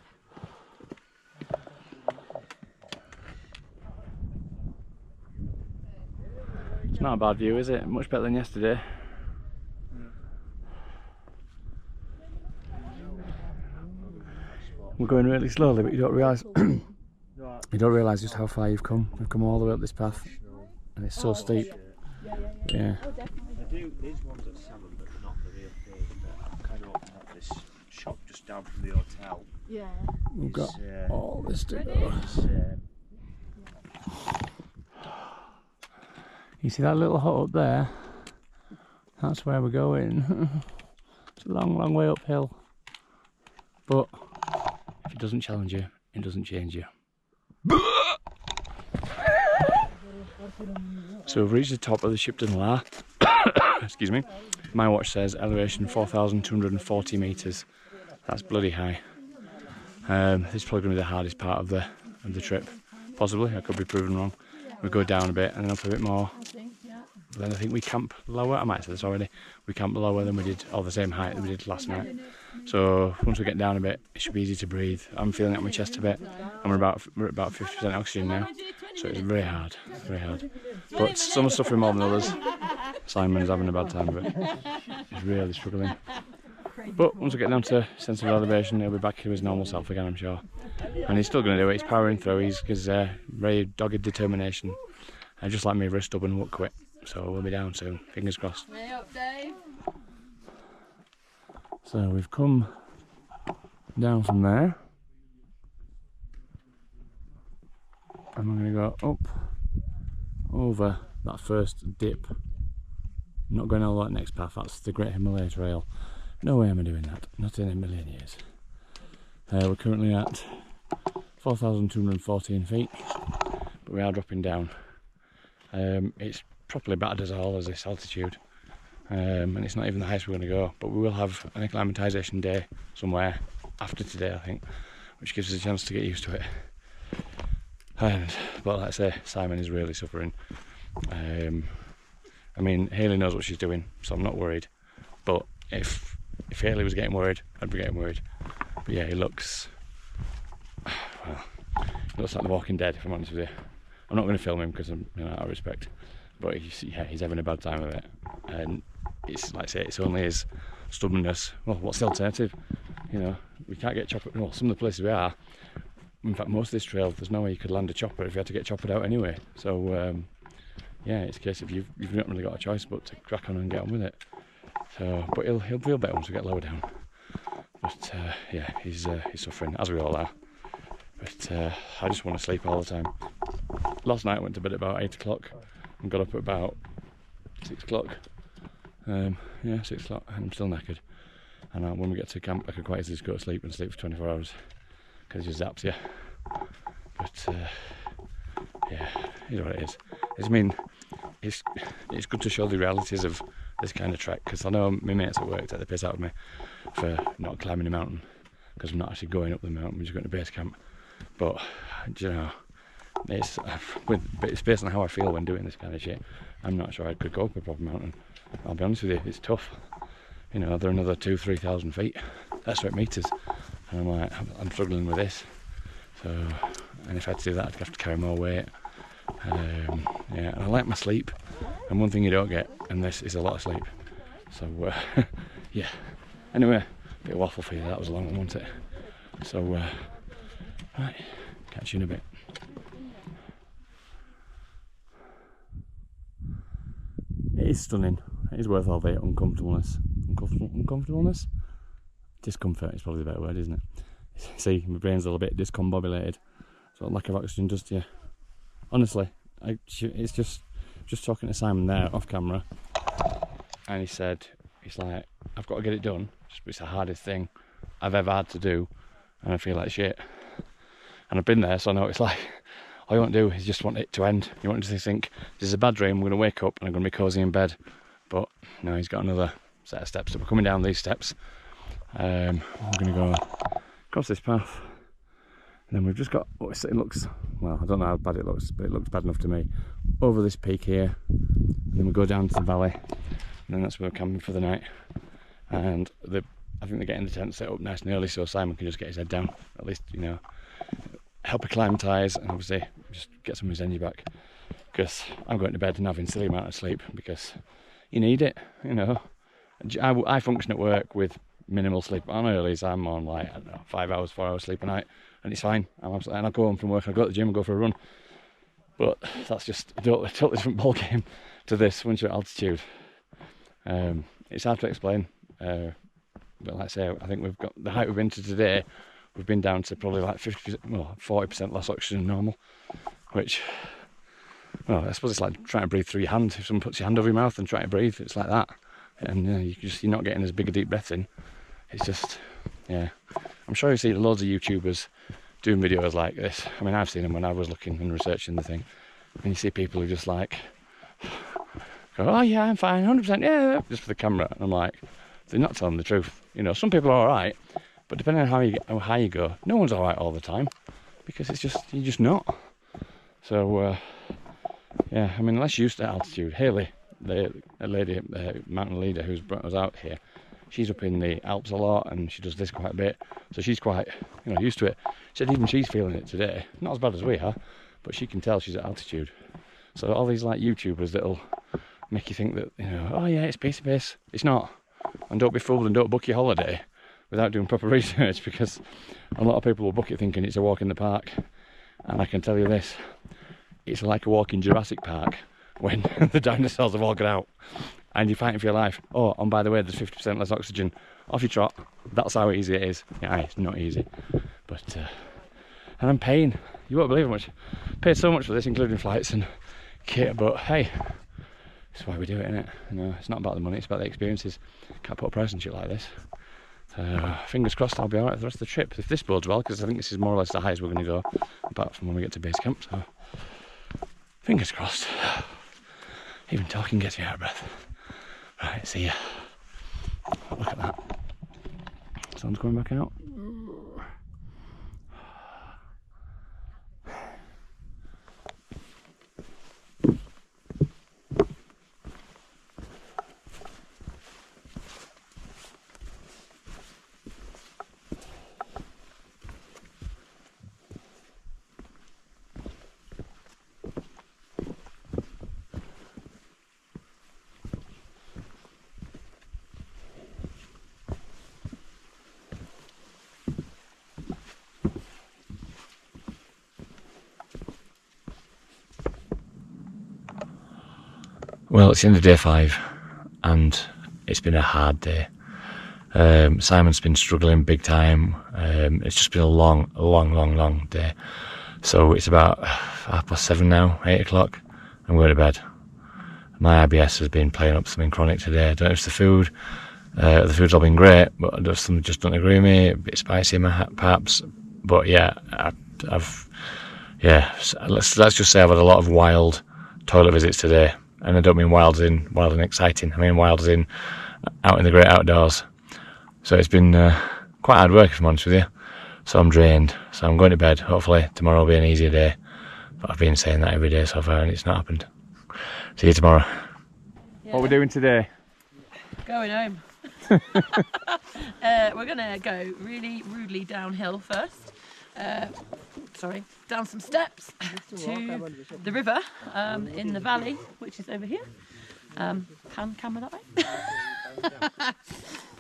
It's not a bad view, is it? Much better than yesterday. We're going really slowly, but you don't realise just how far you've come. We've come all the way up this path, and it's so steep. Yeah.
These ones at 7, but they're not the real thing. I'm kind of opening up this shop just down from the hotel.
Yeah.
We've got all this to go. You see that little hut up there? That's where we're going. It's a long, long way uphill. But if it doesn't challenge you, it doesn't change you. So we've reached the top of the Shipton La. Excuse me. My watch says elevation 4,240 metres. That's bloody high. This is probably going to be the hardest part of the trip. Possibly, I could be proven wrong. We go down a bit and then up a bit more. Then I think we camp lower. I might have said this already. We camp lower than we did, or the same height that we did last night. So once we get down a bit, it should be easy to breathe. I'm feeling it on my chest a bit, and we're about 50% oxygen now. So it's very hard, very hard. But some are suffering more than others. Simon is having a bad time of it. He's really struggling. But once we get down to sensible elevation, he'll be back to his normal self again, I'm sure. And he's still going to do it. He's powering through. He's very dogged determination. And just like me, very stubborn, won't quit. So we'll be down soon. Fingers crossed.
Hey up, Dave.
So we've come down from there. And we're going to go up over that first dip. I'm not going all that next path, that's the Great Himalaya Trail. No way am I doing that, not in a million years. We're currently at 4,214 feet, but we are dropping down. It's properly battered as a whole as this altitude, and it's not even the highest we're going to go, but we will have an acclimatisation day somewhere after today, I think, which gives us a chance to get used to it. But like I say, Simon is really suffering. I mean, Hayley knows what she's doing, so I'm not worried. But if Hayley was getting worried, I'd be getting worried. But yeah, he looks like The Walking Dead, if I'm honest with you. I'm not going to film him because I'm, out of respect. But he's having a bad time of it. And it's like I say, it's only his stubbornness. Well, what's the alternative? We can't get chopper. Well, some of the places we are. In fact, most of this trail, there's no way you could land a chopper if you had to get choppered out anyway. So yeah, it's a case of you've not really got a choice but to crack on and get on with it. So, but he'll feel better once we get lower down. But yeah, he's suffering, as we all are. But I just want to sleep all the time. Last night I went to bed at about 8 o'clock and got up at about 6 o'clock. Yeah, 6 o'clock, and I'm still knackered. And when we get to camp, I could quite easily just go to sleep and sleep for 24 hours because it just zaps you. But yeah, you know what it is. I mean, it's good to show the realities of this kind of trek, because I know my mates at work take the piss out of me for not climbing a mountain, because I'm not actually going up the mountain, we're just going to base camp. But you know, it's based on how I feel when doing this kind of shit. I'm not sure I could go up a proper mountain. I'll be honest with you, it's tough. You know, they're another 2,000-3,000 feet. That's what meters, and I'm like, I'm struggling with this. So, and if I had to do that, I'd have to carry more weight. Yeah, and I like my sleep, and one thing you don't get, and this is a lot of sleep. So yeah. Anyway, bit of waffle for you. That was a long one, wasn't it? So right, catch you in a bit. It is stunning. It is worth all the uncomfortableness. Uncomfortableness? Discomfort is probably the better word, isn't it? See, my brain's a little bit discombobulated. So lack of oxygen does to you. Honestly, it's just talking to Simon there off camera, and he said, he's like, I've got to get it done. It's the hardest thing I've ever had to do, and I feel like shit. And I've been there, so I know what it's like. All you want to do is just want it to end. You want to think, this is a bad dream, I'm going to wake up and I'm going to be cosy in bed. But no, he's got another set of steps. So we're coming down these steps. We're going to go across this path. And then we've just got, it looks, well, I don't know how bad it looks, but it looks bad enough to me. Over this peak here, and then we go down to the valley, and then that's where we're camping for the night. And I think they're getting the tent set up nice and early, so Simon can just get his head down, at least, you know, help acclimatise, and obviously just get some of his energy back. Because I'm going to bed and having a silly amount of sleep, because you need it, you know. I function at work with minimal sleep. On earlies, I'm on like, I don't know, 5 hours, 4 hours sleep a night, and it's fine. And I'll go home from work, I'll go to the gym and go for a run. But that's just a totally different ball game to this once you're at altitude. It's hard to explain. But like I say, I think we've got the height we've been to today. We've been down to probably like 40% less oxygen than normal, which, well, I suppose it's like trying to breathe through your hand. If someone puts your hand over your mouth and try to breathe, it's like that. And you're not getting as big a deep breath in. It's just, yeah. I'm sure you see loads of YouTubers doing videos like this. I mean, I've seen them when I was looking and researching the thing. And you see people who just like, go, oh yeah, I'm fine, 100%, yeah, just for the camera. And I'm like, they're not telling the truth. You know, some people are alright, but depending on how high you go, no one's alright all the time, because you're just not. So, yeah, I mean, unless you're used to altitude. Haley, the lady, mountain leader who's brought us out here, she's up in the Alps a lot, and she does this quite a bit, so she's quite, you know, used to it. She said even she's feeling it today. Not as bad as we are, but she can tell she's at altitude. So all these like YouTubers that'll make you think that, you know, oh yeah, it's piece of piss. It's not. And don't be fooled and don't book your holiday without doing proper research, because a lot of people will book it thinking it's a walk in the park. And I can tell you this, it's like a walk in Jurassic Park when the dinosaurs have all got out and you're fighting for your life. Oh, and by the way, there's 50% less oxygen. Off you trot. That's how easy it is. Yeah, it's not easy. But, and I'm paying, you won't believe how much. Paid so much for this, including flights and kit, but hey, that's why we do it, innit? You know, it's not about the money, it's about the experiences. Can't put a price on shit like this. Fingers crossed I'll be alright for the rest of the trip, if this bodes well, because I think this is more or less the highest we're going to go, apart from when we get to base camp, so fingers crossed. Even talking gets me out of breath. Right, see ya. Look at that. Sun's coming back out. Well, it's the end of day 5 and it's been a hard day. Simon's been struggling big time. It's just been a long day. So it's about 7:30 now, 8 o'clock, and we're to bed. My IBS has been playing up something chronic today. I don't know if it's the food. The food's all been great, but something just doesn't agree with me. A bit spicy perhaps. But yeah, let's just say I've had a lot of wild toilet visits today. and I don't mean wild as in wild and exciting, I mean wild as in out in the great outdoors. So it's been quite hard work, if I'm honest with you. So I'm drained, so I'm going to bed. Hopefully tomorrow will be an easier day, but I've been saying that every day so far and it's not happened. See you tomorrow.
Yeah.
What are we doing today?
Going home. We're gonna go really rudely downhill first. Down some steps to the river in the valley, which is over here. Pan camera that way.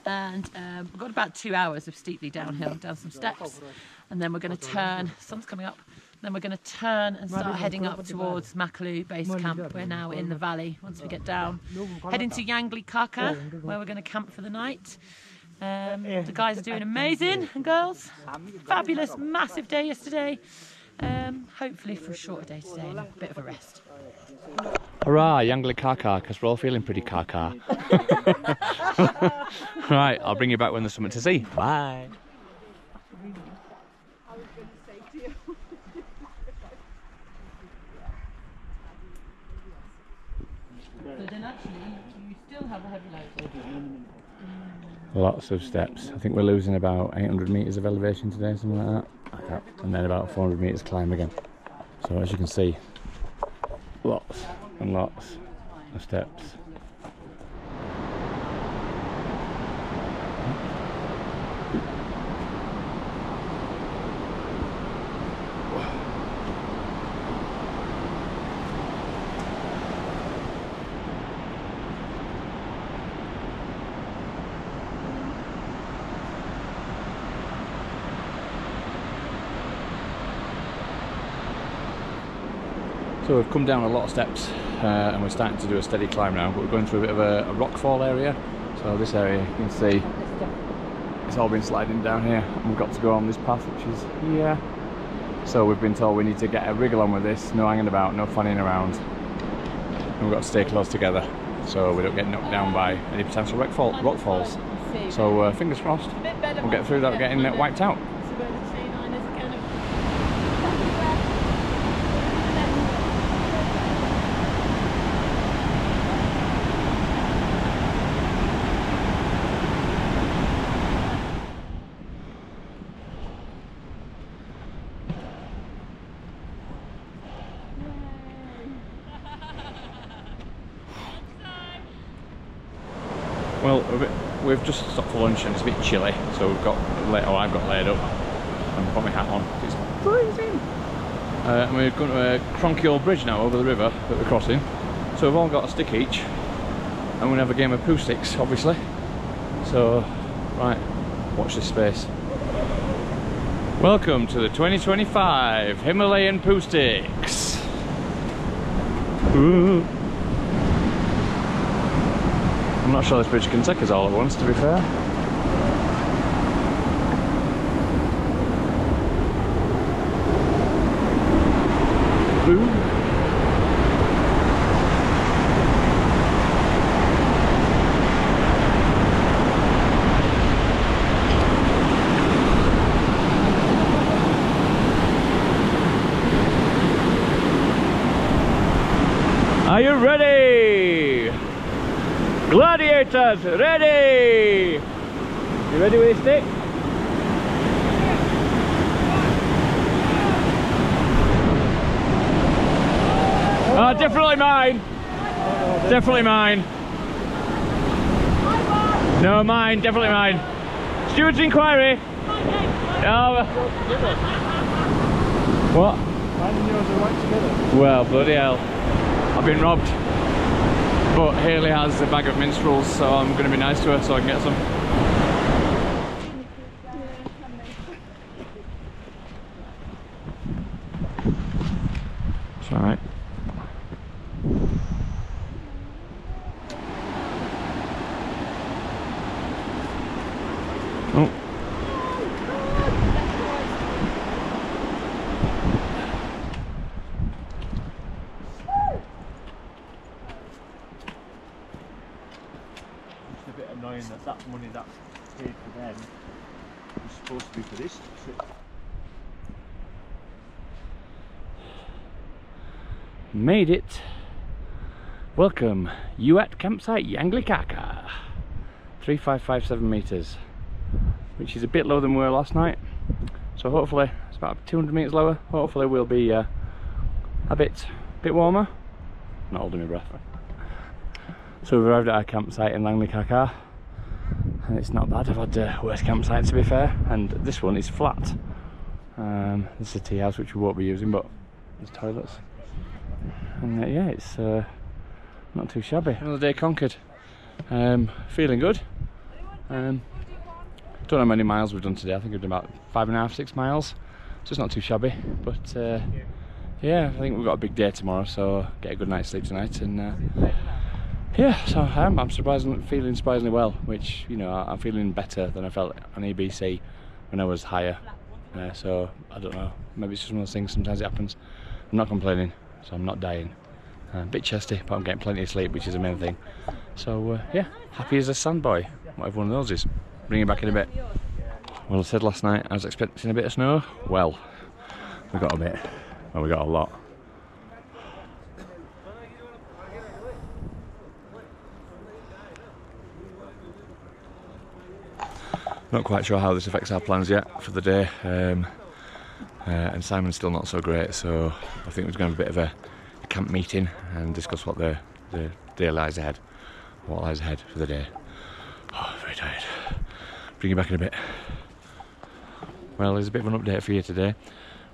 And we've got about 2 hours of steeply downhill, down some steps, and then we're going to turn. Sun's coming up. Then we're going to turn and start heading up towards Makalu Basecamp. We're now in the valley. Once we get down, heading to Yangli Kaka, where we're going to camp for the night. The guys are doing amazing, and girls, fabulous, massive day yesterday. Hopefully for a shorter day today and a bit of a rest.
Hurrah, Yangli Kaka, because we're all feeling pretty kaka. Right, I'll bring you back when there's something to see. Bye.
But then actually, you still have a heavy load.
Lots of steps. I think we're losing about 800 metres of elevation today, something like that. And then about 400 metres climb again. So as you can see, lots and lots of steps. So we've come down a lot of steps and we're starting to do a steady climb now, but we're going through a bit of a rockfall area. So this area, you can see it's all been sliding down here, and we've got to go on this path, which is here. So we've been told we need to get a wriggle on with this, no hanging about, no fanning around, and we've got to stay close together so we don't get knocked down by any potential rock falls. So fingers crossed, we'll get through without getting wiped out. Well, we've just stopped for lunch and it's a bit chilly, so I've got laid up and put my hat on. It's freezing. And we're going to a cronky old bridge now over the river that we're crossing. So we've all got a stick each, and we're going to have a game of poo sticks, obviously. So, right, watch this space. Welcome to the 2025 Himalayan poo sticks. Ooh. I'm not sure this bridge can take us all at once, to be fair. Ooh. Are you ready? Gladiators, ready! You ready with your stick? Definitely mine! Definitely mine! No, mine, definitely mine. Steward's inquiry! Oh. What?
Mine and yours are right together.
Well, bloody hell. I've been robbed. But Hayley has a bag of minstrels, so I'm going to be nice to her so I can get some. It's alright. Oh.
Annoying that money that's paid for them is supposed to be for this.
Made it. Welcome, Uat campsite Yanglikaka, 3557 metres, which is a bit lower than we were last night. So hopefully it's about 200 metres lower. Hopefully we'll be a bit warmer. Not holding my breath. So we've arrived at our campsite in Yanglikaka, and it's not bad. I've had worse campsites, to be fair, and this one is flat. This is a tea house which we won't be using, but there's toilets. And yeah, it's not too shabby. Another day conquered. Feeling good. Don't know how many miles we've done today. I think we've done about 5.5, 6 miles. So it's not too shabby. But yeah, I think we've got a big day tomorrow, so get a good night's sleep tonight. And yeah, so I'm feeling surprisingly well, which, you know, I'm feeling better than I felt on ABC when I was higher. So I don't know, maybe it's just one of those things, sometimes it happens. I'm not complaining, so I'm not dying. A bit chesty, but I'm getting plenty of sleep, which is the main thing. So yeah, happy as a sandboy, whatever one of those is. Bring it back in a bit. Well, I said last night I was expecting a bit of snow. Well, we got a bit. Well, we got a lot. Not quite sure how this affects our plans yet for the day, and Simon's still not so great, so I think we're going to have a bit of a camp meeting and discuss what the day lies ahead, what lies ahead for the day. Oh, very tired. Bring you back in a bit. Well, there's a bit of an update for you today.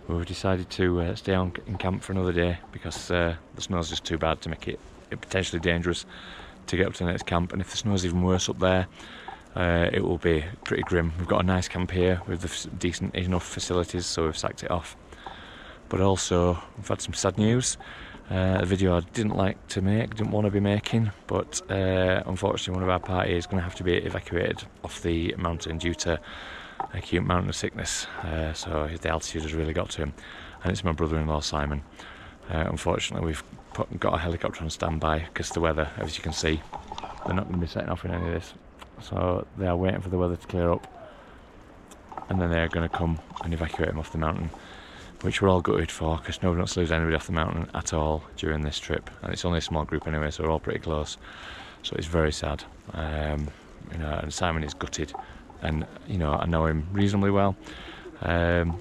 We've decided to stay on in camp for another day because the snow's just too bad to make it potentially dangerous to get up to the next camp, and if the snow's even worse up there, it will be pretty grim. We've got a nice camp here with the decent enough facilities, so we've sacked it off. But also, we've had some sad news. A video I didn't want to be making, but unfortunately one of our party is going to have to be evacuated off the mountain due to acute mountain sickness. So the altitude has really got to him, and it's my brother-in-law Simon. Unfortunately, we've got a helicopter on standby because the weather, as you can see, they're not going to be setting off in any of this. So they are waiting for the weather to clear up, and then they're going to come and evacuate him off the mountain, which we're all gutted for because nobody wants to lose anybody off the mountain at all during this trip, and it's only a small group anyway, so we're all pretty close. So it's very sad, you know, and Simon is gutted, and you know, I know him reasonably well, and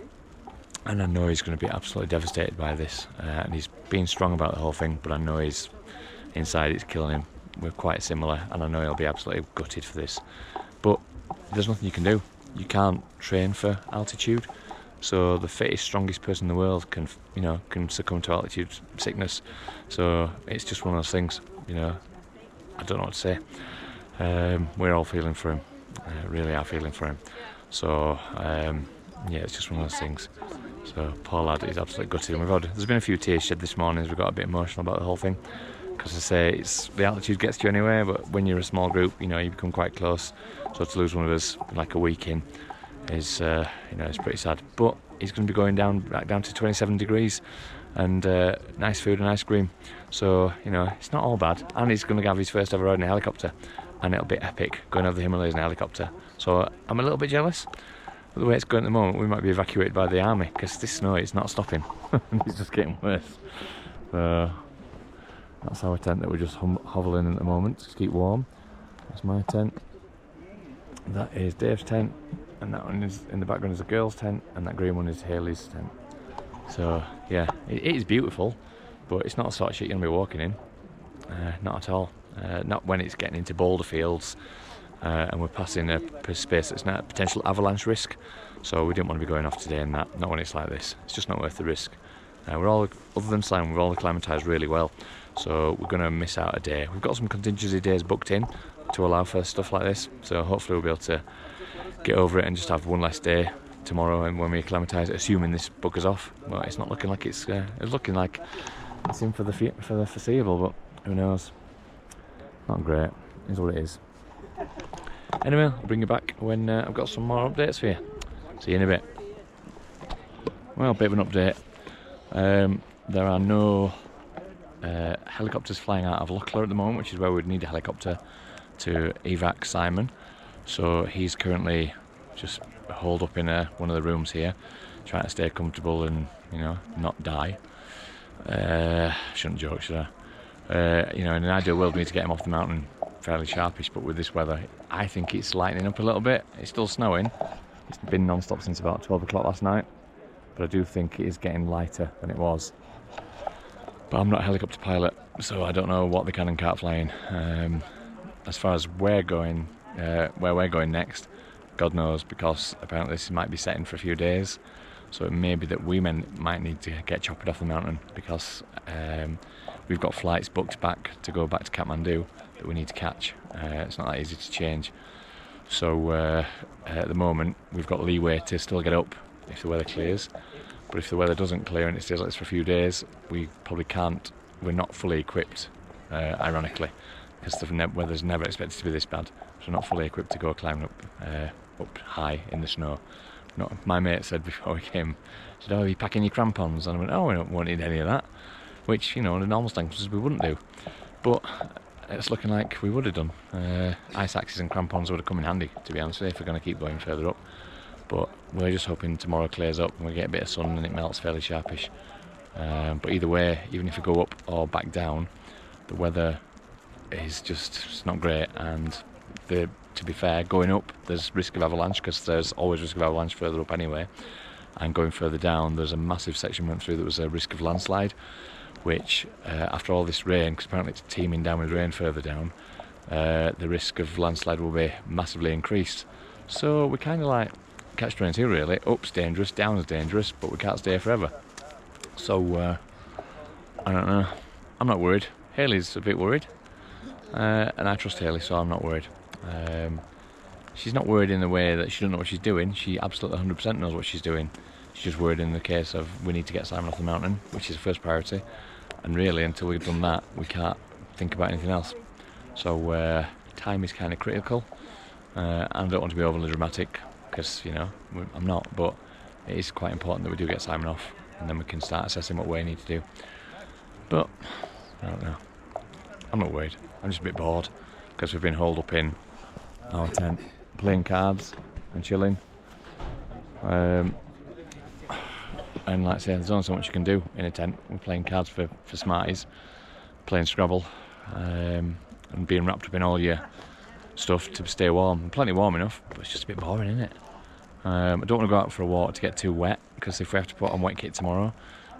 I know he's going to be absolutely devastated by this, and he's being strong about the whole thing, but I know he's inside, it's killing him. We're quite similar, and I know he'll be absolutely gutted for this, but there's nothing you can do. You can't train for altitude, so the fittest, strongest person in the world can succumb to altitude sickness. So it's just one of those things, you know. I don't know what to say. We're all feeling for him, really are feeling for him. So yeah, it's just one of those things. So poor lad is absolutely gutted, and there's been a few tears shed this morning as we got a bit emotional about the whole thing. Because I say, the altitude gets to you anyway, but when you're a small group, you know, you become quite close. So to lose one of us like a week in is, you know, it's pretty sad. But he's going to be going back down to 27 degrees, and nice food and ice cream. So, you know, it's not all bad. And he's going to have his first ever ride in a helicopter, and it'll be epic going over the Himalayas in a helicopter. So I'm a little bit jealous. But the way it's going at the moment, we might be evacuated by the army because this snow is not stopping. It's just getting worse. So that's our tent that we're just hovering in at the moment to keep warm. That's my tent. That is Dave's tent, and that one is in the background is a girl's tent, and that green one is Hayley's tent. So yeah, it is beautiful, but it's not the sort of shit you're going to be walking in. Not at all. Not when it's getting into boulder fields, and we're passing a space that's not a potential avalanche risk. So we didn't want to be going off today in that. Not when it's like this. It's just not worth the risk. Other than Simon, we're all acclimatised really well. So we're going to miss out a day. We've got some contingency days booked in to allow for stuff like this. So hopefully we'll be able to get over it and just have one less day tomorrow, and when we acclimatise, assuming this buggers off. Well, it's not looking like it's looking like it's in for the foreseeable, but who knows? Not great. Is what it is. Anyway, I'll bring you back when I've got some more updates for you. See you in a bit. Well, a bit of an update. There are no helicopters flying out of Lochler at the moment, which is where we'd need a helicopter to evac Simon. So he's currently just holed up in one of the rooms here, trying to stay comfortable and, you know, not die. Shouldn't joke, should You know, in an ideal world we need to get him off the mountain fairly sharpish, but with this weather I think it's lightening up a little bit. It's still snowing. It's been non-stop since about 12 o'clock last night, but I do think it is getting lighter than it was. But I'm not a helicopter pilot, so I don't know what they can and can't fly in. As far as where we're going next, God knows, because apparently this might be setting for a few days. So it may be that we might need to get choppered off the mountain, because we've got flights booked back to go back to Kathmandu that we need to catch. It's not that easy to change. So at the moment we've got leeway to still get up if the weather clears. But if the weather doesn't clear and it stays like this for a few days, we probably can't. We're not fully equipped, ironically, because the weather's never expected to be this bad. So we're not fully equipped to go climbing up high in the snow. My mate said before we came, he said, "Oh, are you packing your crampons?" And I went, "Oh, we won't need any of that," which, you know, in the normal circumstances we wouldn't do. But it's looking like we would have done. Ice axes and crampons would have come in handy, to be honest with you, if we're going to keep going further up. But we're just hoping tomorrow clears up and we get a bit of sun and it melts fairly sharpish. But either way, even if we go up or back down, the weather is just, it's not great. And to be fair, going up there's risk of avalanche, because there's always risk of avalanche further up anyway. And going further down, there's a massive section went through that was a risk of landslide, which after all this rain, because apparently it's teeming down with rain further down, the risk of landslide will be massively increased. So we kind of like catch-22 really. Up's dangerous, down's dangerous, but we can't stay forever. So I don't know. I'm not worried. Hayley's a bit worried, and I trust Hayley, so I'm not worried. She's not worried in the way that she doesn't know what she's doing. She absolutely 100% knows what she's doing. She's just worried in the case of we need to get Simon off the mountain, which is the first priority. And really, until we've done that, we can't think about anything else. So time is kind of critical, and I don't want to be overly dramatic, because, you know, I'm not, but it is quite important that we do get Simon off, and then we can start assessing what we need to do. But I don't know. I'm not worried. I'm just a bit bored, because we've been holed up in our tent, playing cards and chilling. And like I say, there's only so much you can do in a tent. We're playing cards for Smarties, playing Scrabble, and being wrapped up in all your stuff to stay warm. Plenty warm enough, but it's just a bit boring, isn't it? I don't want to go out for a walk to get too wet, because if we have to put on wet kit tomorrow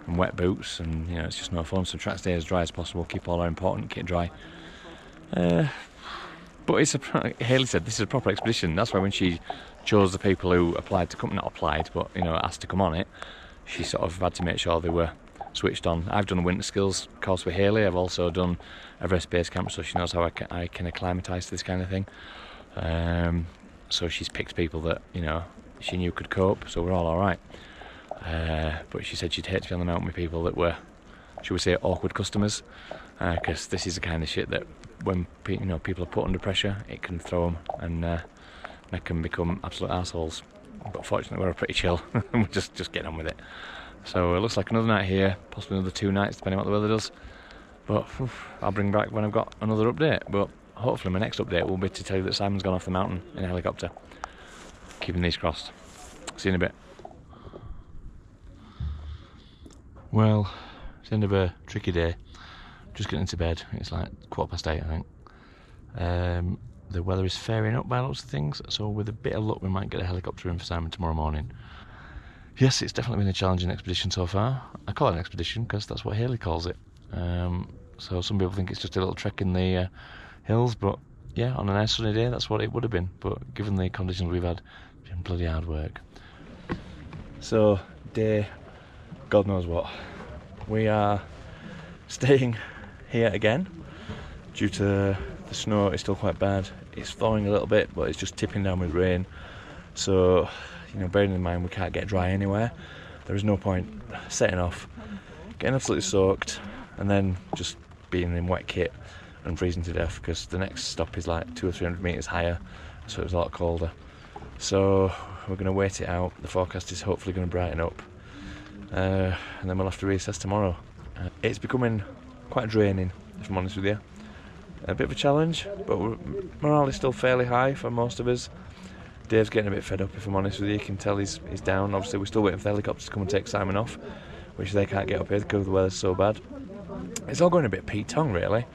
and wet boots, and you know, it's just no fun. So try to stay as dry as possible, keep all our important kit dry. But it's Hayley said this is a proper expedition. That's why when she chose the people who applied to come, not applied, but you know, asked to come on it, she sort of had to make sure they were switched on. I've done a winter skills course with Hayley. I've also done Everest Base Camp, so she knows how I can acclimatise to this kind of thing. So she's picked people that, you know, she knew could cope, so we're all alright. But she said she'd hate to be on the mountain with people that were, should we say, awkward customers, because this is the kind of shit that when people are put under pressure, it can throw them and they can become absolute assholes. But fortunately we're pretty chill. We're just getting on with it. So it looks like another night here, possibly another 2 nights depending on what the weather does. But I'll bring back when I've got another update. But hopefully my next update will be to tell you that Simon's gone off the mountain in a helicopter. Keeping these crossed. See you in a bit. Well, it's the end of a tricky day. Just getting into bed. It's like 8:15, I think. The weather is fairing up by lots of things, so with a bit of luck we might get a helicopter in for Simon tomorrow morning. Yes, it's definitely been a challenging expedition so far. I call it an expedition because that's what Hayley calls it. So some people think it's just a little trek in the hills, but yeah, on a nice sunny day that's what it would have been. But given the conditions we've had, it's been bloody hard work. So day, God knows what. We are staying here again due to the snow is still quite bad. It's thawing a little bit, but it's just tipping down with rain. So, you know, bearing in mind we can't get dry anywhere, there is no point setting off, getting absolutely soaked, and then just being in wet kit and freezing to death, because the next stop is like 200 or 300 metres higher, so it's a lot colder. So we're going to wait it out. The forecast is hopefully going to brighten up, and then we'll have to reassess tomorrow. It's becoming quite draining, if I'm honest with you. A bit of a challenge, but morale is still fairly high for most of us. Dave's getting a bit fed up, if I'm honest with you. You can tell he's down. Obviously we're still waiting for the helicopters to come and take Simon off, which they can't get up here because the weather's so bad. it's all going a bit Pete Tong, really.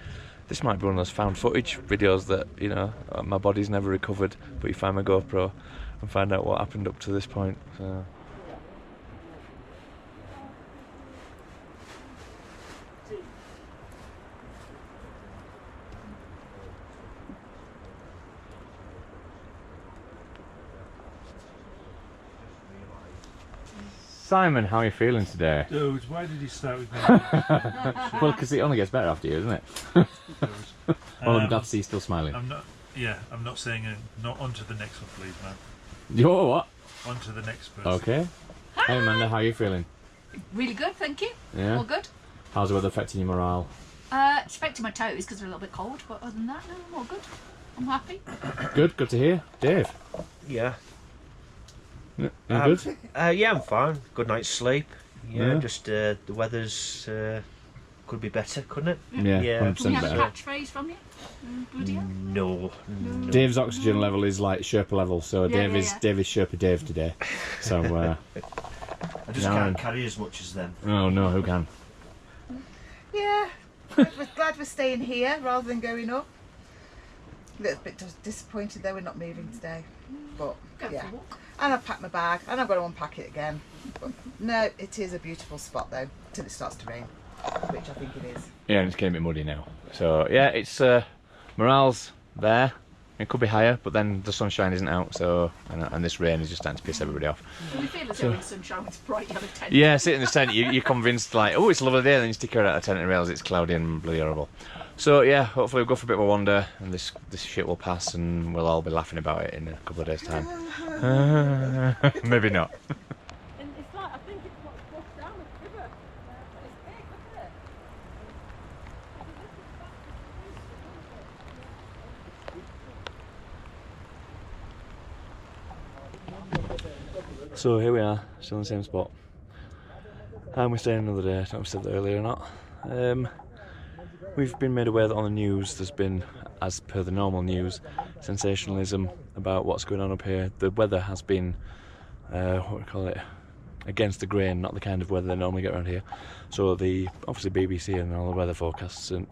This might be one of those found footage videos that, you know, my body's never recovered, but you find my GoPro and find out what happened up to this point. So. Simon, how are you feeling today?
Dude, why did he start with me?
Well, because it only gets better after you, doesn't it? Well, I'm glad to see you still smiling.
I'm not saying not on to the next one, please, man.
You're what?
On to the next person.
Okay. Hey Amanda, how are you feeling?
Really good, thank you.
Yeah.
All good.
How's the weather affecting your morale?
It's affecting my toes because they're a little bit cold, but other than that, no, I'm all good. I'm happy.
Good to hear. Dave?
Yeah.
You good?
Yeah, I'm fine. Good night's sleep. Yeah,
Yeah.
just the weather's could be better, couldn't it?
Yeah,
Yeah.
100%
Can we have a
better.
catchphrase from you? Bloody hell.
No.
Dave's oxygen level is like Sherpa level, so
Yeah,
Dave is Sherpa Dave today. So,
I just
No.
can't carry as much as them.
oh no, who can?
Yeah, glad we're staying here rather than going up. A little bit disappointed though we're not moving today, but
Go
yeah.
for a walk.
And I've packed my bag and I've got to unpack it again. But no, it is a beautiful spot though, till it starts to rain, which I think it is.
Yeah, and it's getting a bit muddy now. So yeah, it's morale's there. It could be higher, but then the sunshine isn't out, so and this rain is just starting to piss everybody off.
So we feel as though in sunshine with bright yellow tent.
Yeah, sitting in the tent, you're convinced like, oh, it's a lovely day, then you stick your head out of the tent and realise it's cloudy and bloody horrible. So yeah, hopefully we'll go for a bit of a wander and this shit will pass and we'll all be laughing about it in a couple of days' time. Maybe not.
And it's like, I think it's what's washed down the river. It's big, isn't it?
So here we are, still in the same spot. And we're staying another day, I don't know if I said that earlier or not. We've been made aware that on the news there's been, as per the normal news, sensationalism about what's going on up here. The weather has been, what do we call it, against the grain, not the kind of weather they normally get around here. So the, obviously BBC and all the weather forecasts, and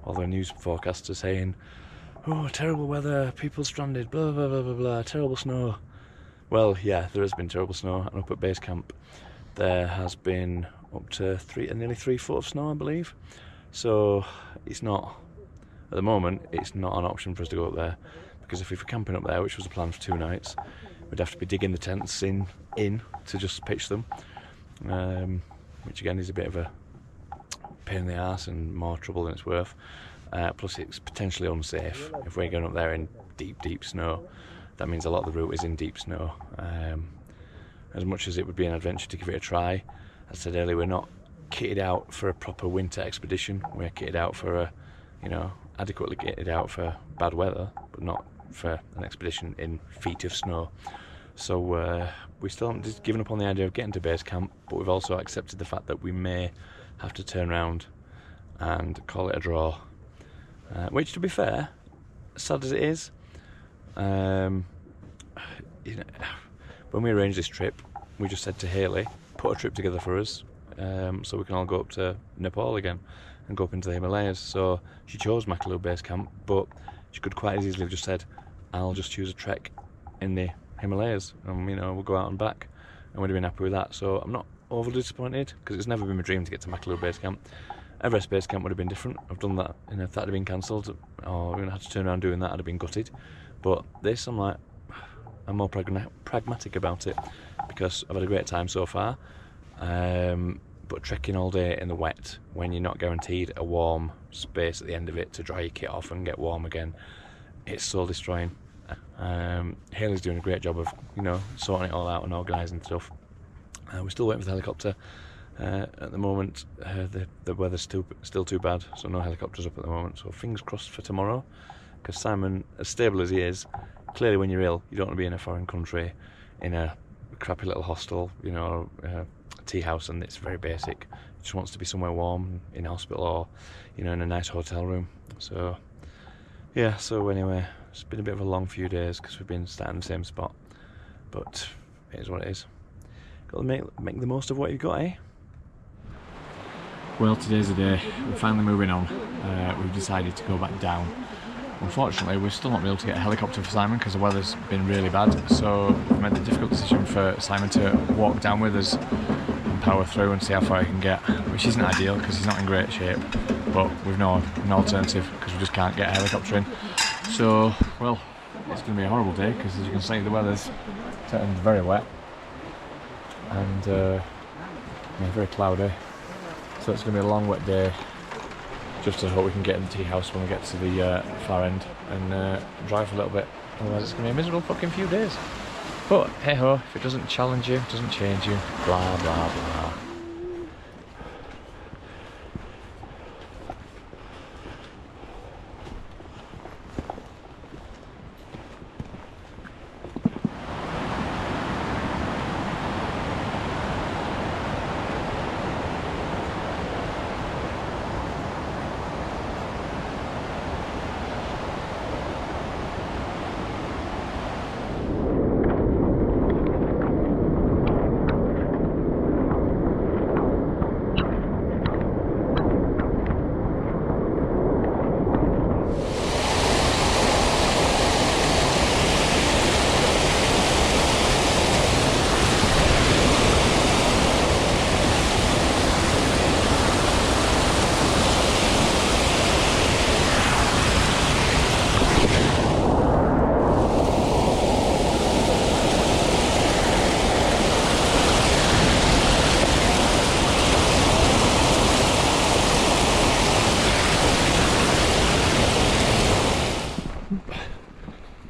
all the news forecasts are saying, oh, terrible weather, people stranded, blah blah blah blah blah, terrible snow. Well, yeah, there has been terrible snow, and up at base camp there has been up to nearly 3 foot of snow, I believe. So it's not, at the moment, it's not an option for us to go up there, because if we were camping up there, which was a plan for 2 nights, we'd have to be digging the tents in to just pitch them, which again is a bit of a pain in the arse and more trouble than it's worth. Plus it's potentially unsafe if we're going up there in deep snow. That means a lot of the route is in deep snow. As much as it would be an adventure to give it a try, as I said earlier, we're not kitted out for a proper winter expedition. We're kitted out for adequately kitted out for bad weather, but not for an expedition in feet of snow. So we still haven't just given up on the idea of getting to base camp, but we've also accepted the fact that we may have to turn around and call it a draw. Which, to be fair, sad as it is, when we arranged this trip, we just said to Hayley, put a trip together for us, so we can all go up to Nepal again and go up into the Himalayas. So she chose Makalu Basecamp, but she could quite easily have just said, I'll just choose a trek in the Himalayas, and we'll go out and back, and we'd have been happy with that. So I'm not overly disappointed, because it's never been my dream to get to Makalu Basecamp. Everest Basecamp would have been different. I've done that, if that had been cancelled, or we had to turn around doing that, I'd have been gutted. But this, I'm more pragmatic about it, because I've had a great time so far. But trekking all day in the wet, when you're not guaranteed a warm space at the end of it to dry your kit off and get warm again, it's soul destroying. Hayley's doing a great job of, sorting it all out and organising stuff. We're still waiting for the helicopter. At the moment, the weather's still too bad, so no helicopters up at the moment. So fingers crossed for tomorrow, because Simon, as stable as he is, clearly when you're ill, you don't want to be in a foreign country, in a crappy little hostel, a tea house, and it's very basic. He just wants to be somewhere warm, in hospital, or in a nice hotel room. So yeah, so anyway, it's been a bit of a long few days because we've been starting in the same spot, but it is what it is. Got to make the most of what you've got, eh? Well, today's the day. We're finally moving on. We've decided to go back down. Unfortunately, we've still not been able to get a helicopter for Simon because the weather's been really bad. So we've made the difficult decision for Simon to walk down with us and power through and see how far he can get, which isn't ideal because he's not in great shape. But we've no alternative because we just can't get a helicopter in. So, well, it's going to be a horrible day because, as you can see, the weather's turned very wet and very cloudy. So it's going to be a long wet day. Just to hope we can get in the tea house when we get to the far end and drive a little bit. Otherwise it's going to be a miserable fucking few days. But hey ho, if it doesn't challenge you, it doesn't change you, blah blah blah.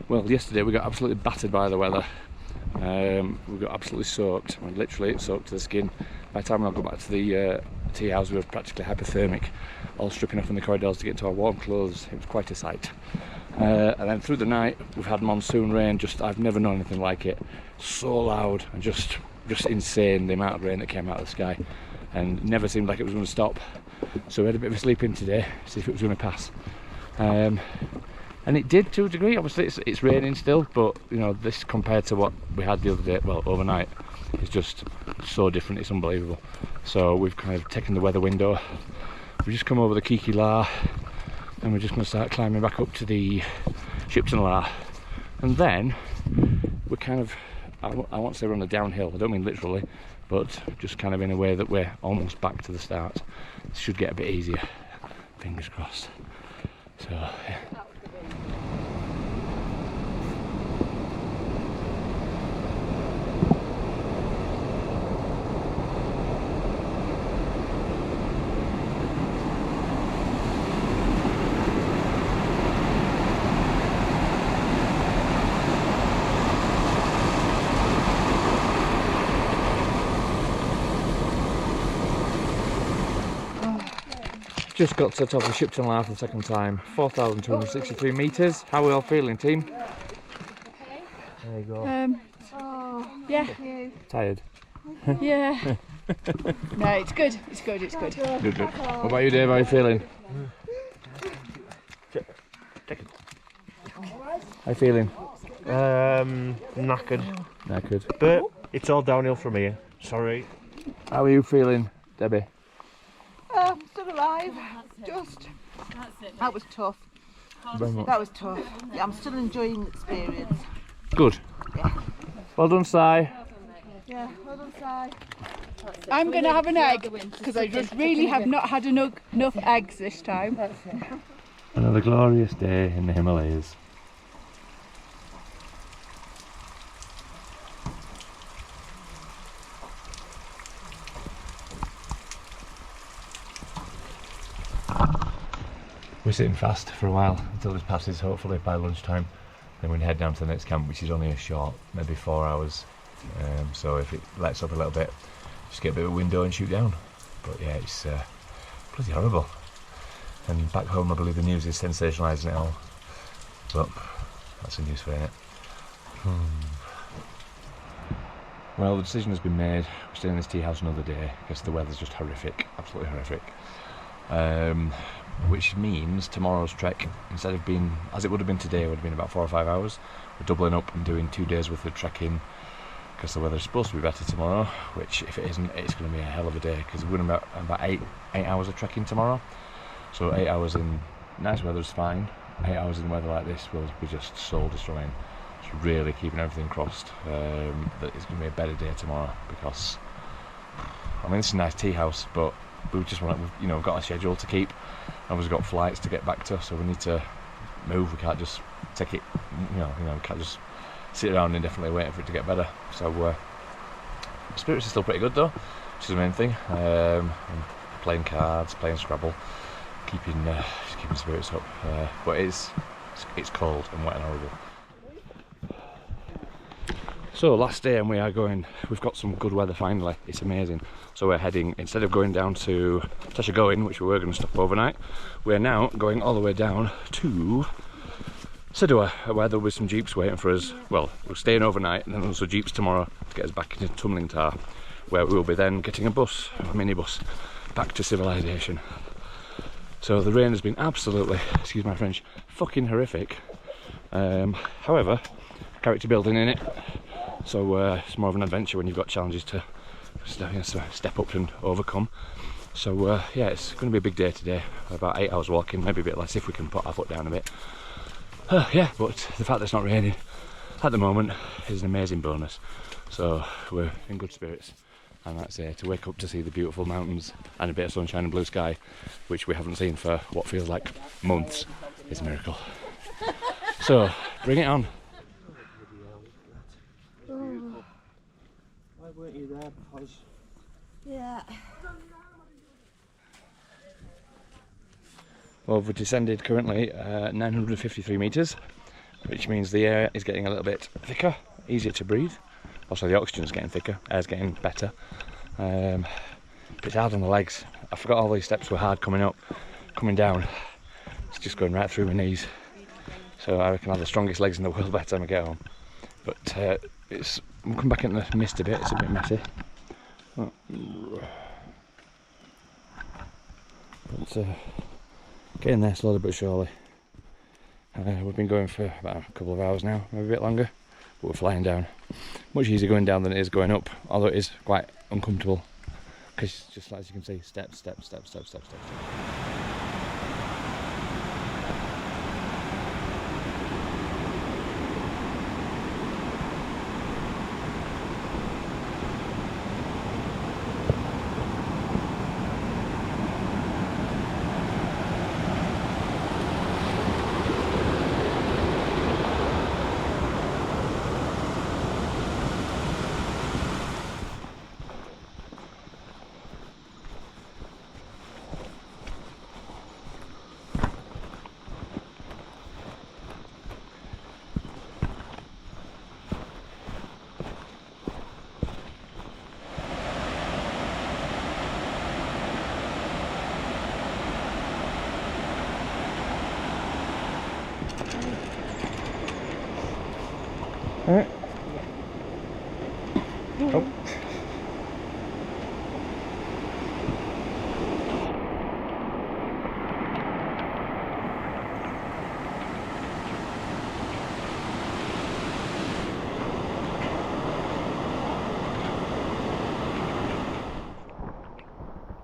Well, yesterday we got absolutely battered by the weather. We got absolutely soaked, literally soaked to the skin. By the time I got back to the tea house, we were practically hypothermic, all stripping off in the corridors to get into our warm clothes. It was quite a sight. And then through the night, we've had monsoon rain. I've never known anything like it. So loud and just insane, the amount of rain that came out of the sky, and never seemed like it was going to stop. So we had a bit of a sleep in today, see if it was going to pass. And it did to a degree. Obviously it's raining still, but you know, this compared to what we had the other day, well, overnight, is just so different, it's unbelievable. So we've kind of taken the weather window, we've just come over the Kiki La, and we're just going to start climbing back up to the Shipton La, and then we're kind of, I won't say we're on a downhill, I don't mean literally, but just kind of in a way that we're almost back to the start. It should get a bit easier, fingers crossed. So yeah. Just got to the top of Shipton La for the second time, 4,263 metres. How are we all feeling, team? There you go.
Yeah.
Tired?
Yeah. No, it's good. It's good. It's good.
Good, good. What about you, Dave? How are you feeling? How you feeling?
Knackered.
Knackered.
But it's all downhill from here. Sorry.
How are you feeling, Debbie?
Still alive. That was tough.
Very much.
That was tough. Yeah, I'm still enjoying the experience.
Good.
Yeah.
Well done, Si.
Yeah, well done, Si.
I'm going to have an egg because I just really have not had enough eggs this time.
Another glorious day in the Himalayas. We're sitting fast for a while until this passes, hopefully by lunchtime. Then we can head down to the next camp, which is only a short, maybe 4 hours. So if it lets up a little bit, just get a bit of a window and shoot down. But yeah, it's pretty horrible. And back home, I believe the news is sensationalising it all. But that's a news for it. Well, the decision has been made. We're staying in this tea house another day because the weather's just horrific, absolutely horrific. Which means tomorrow's trek, instead of being, as it would have been today, would have been about 4 or 5 hours. We're doubling up and doing 2 days worth of trekking, because the weather's supposed to be better tomorrow, which if it isn't, it's going to be a hell of a day, because we're going to be about 8 hours of trekking tomorrow. So 8 hours in nice weather is fine. 8 hours in weather like this will be just soul destroying. Just really keeping everything crossed that it's going to be a better day tomorrow, because I mean, this is a nice tea house, but we just want to, we've got a schedule to keep, and we've got flights to get back to, so we need to move. We can't just take it, we can't just sit around indefinitely waiting for it to get better. So spirits are still pretty good though, which is the main thing. And playing cards, playing Scrabble, keeping spirits up. But it's cold and wet and horrible. So last day, and we've got some good weather finally. It's amazing. So we're heading, instead of going down to Tashagoin, which we were going to stop overnight, we're now going all the way down to Sidua, where there'll be some jeeps waiting for us. Well, we're staying overnight, and then also jeeps tomorrow to get us back into Tumbling Tar, where we will be then getting a minibus, back to civilization. So the rain has been absolutely, excuse my French, fucking horrific. However, character building in it. So it's more of an adventure when you've got challenges to step up and overcome. So yeah, it's going to be a big day today. About 8 hours walking, maybe a bit less if we can put our foot down a bit. Yeah, but the fact that it's not raining at the moment is an amazing bonus. So we're in good spirits. And that's it, to wake up to see the beautiful mountains and a bit of sunshine and blue sky, which we haven't seen for what feels like months, is a miracle. So, bring it on.
Why weren't you there? Because
Yeah.
Well, we've descended currently 953 metres, which means the air is getting a little bit thicker, easier to breathe. Also the oxygen's getting thicker, air's getting better. It's hard on the legs. I forgot all these steps were hard coming up. Coming down, it's just going right through my knees. So I reckon I have the strongest legs in the world by the time I get home. But I'm coming back in the mist a bit, it's a bit messy. But getting there slowly but surely. We've been going for about a couple of hours now, maybe a bit longer, but we're flying down. Much easier going down than it is going up, although it is quite uncomfortable, because just as you can see, steps, steps, steps, steps, steps, steps. Alright. Oh.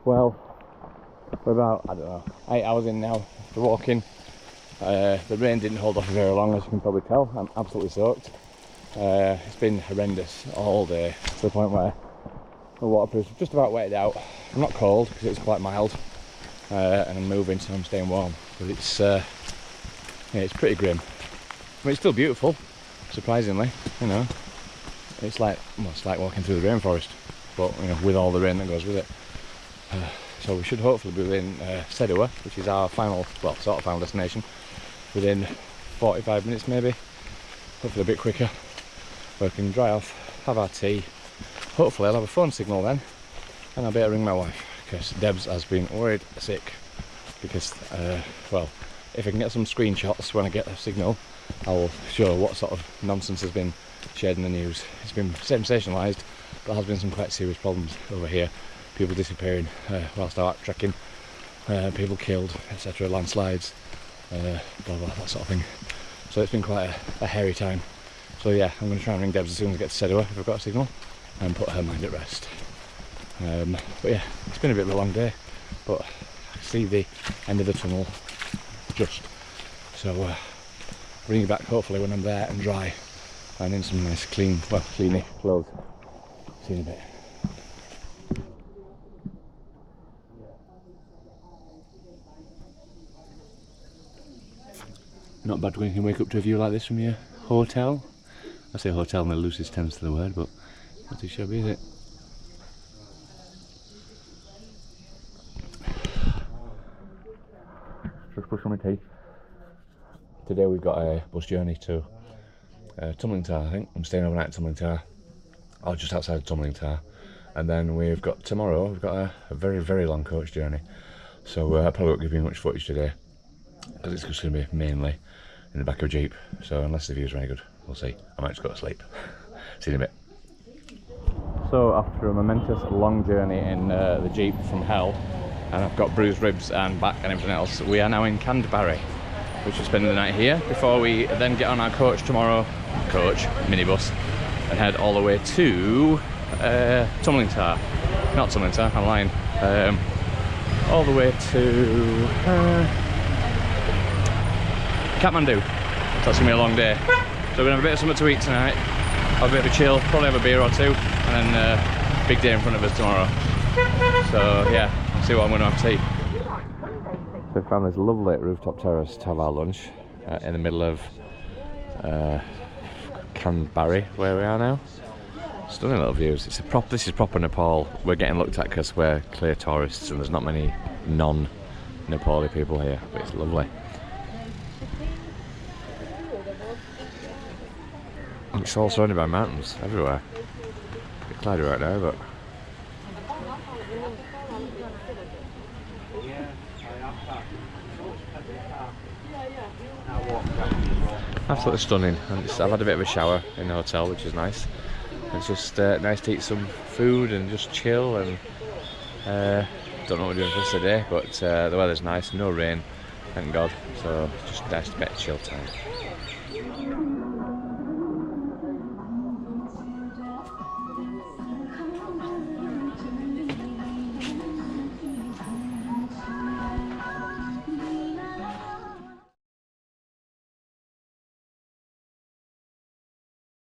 Well, we're about, 8 hours in now to walking. The rain didn't hold off for very long, as you can probably tell. I'm absolutely soaked. It's been horrendous all day, to the point where the waterproof's just about wetted out. I'm not cold because it's quite mild, and I'm moving, so I'm staying warm. But it's pretty grim. I mean, it's still beautiful, surprisingly. It's like walking through the rainforest, but with all the rain that goes with it. So we should hopefully be within Sedua, which is our final destination, within 45 minutes maybe. Hopefully a bit quicker. We can dry off, have our tea. Hopefully I'll have a phone signal then, and I'll be able to ring my wife, because Debs has been worried sick. Because, if I can get some screenshots when I get a signal, I'll show what sort of nonsense has been shared in the news. It's been sensationalised, but there has been some quite serious problems over here. People disappearing whilst out trekking, people killed, etc., landslides, blah blah, that sort of thing. So it's been quite a hairy time. So yeah, I'm going to try and ring Debs as soon as I get to Sedua if I've got a signal, and put her mind at rest. But yeah, it's been a bit of a long day, but I see the end of the tunnel just. So bring you back hopefully when I'm there and dry and in some nice clean, well, cleany clothes. See you in a bit. Not bad when you can wake up to a view like this from your hotel. I say hotel in the loosest sense of the word, but not too shabby, is it? Just brush on my teeth. Today we've got a bus journey to Tumbling Tar, I think. I'm staying overnight at Tumbling Tar, or just outside of Tumbling Tar. And then we've got tomorrow, we've got a very, very long coach journey. So I probably won't give you much footage today, because it's just going to be mainly in the back of a Jeep. So unless the view's very good, we'll see. I might just go to sleep. See you in a bit. So after a momentous long journey in the Jeep from hell, and I've got bruised ribs and back and everything else, we are now in Canterbury, which is spending the night here before we then get on our coach tomorrow, minibus, and head all the way to Tumbling Tar. Not Tumbling Tar, I'm lying. All the way to Kathmandu. So that's going to be a long day. So we're going to have a bit of something to eat tonight, have a bit of a chill, probably have a beer or two, and then big day in front of us tomorrow. So yeah, I'll see what I'm going to have to eat. So we found this lovely rooftop terrace to have our lunch in the middle of Canterbury, where we are now. Stunning little views. This is proper Nepal. We're getting looked at because we're clear tourists and there's not many non-Nepali people here, but it's lovely. It's all surrounded by mountains everywhere. A bit cloudy right now, but absolutely stunning. And I've had a bit of a shower in the hotel, which is nice. It's just nice to eat some food and just chill, and don't know what we're doing for the rest of the day, but the weather's nice, no rain, thank God. So just nice to get chill time.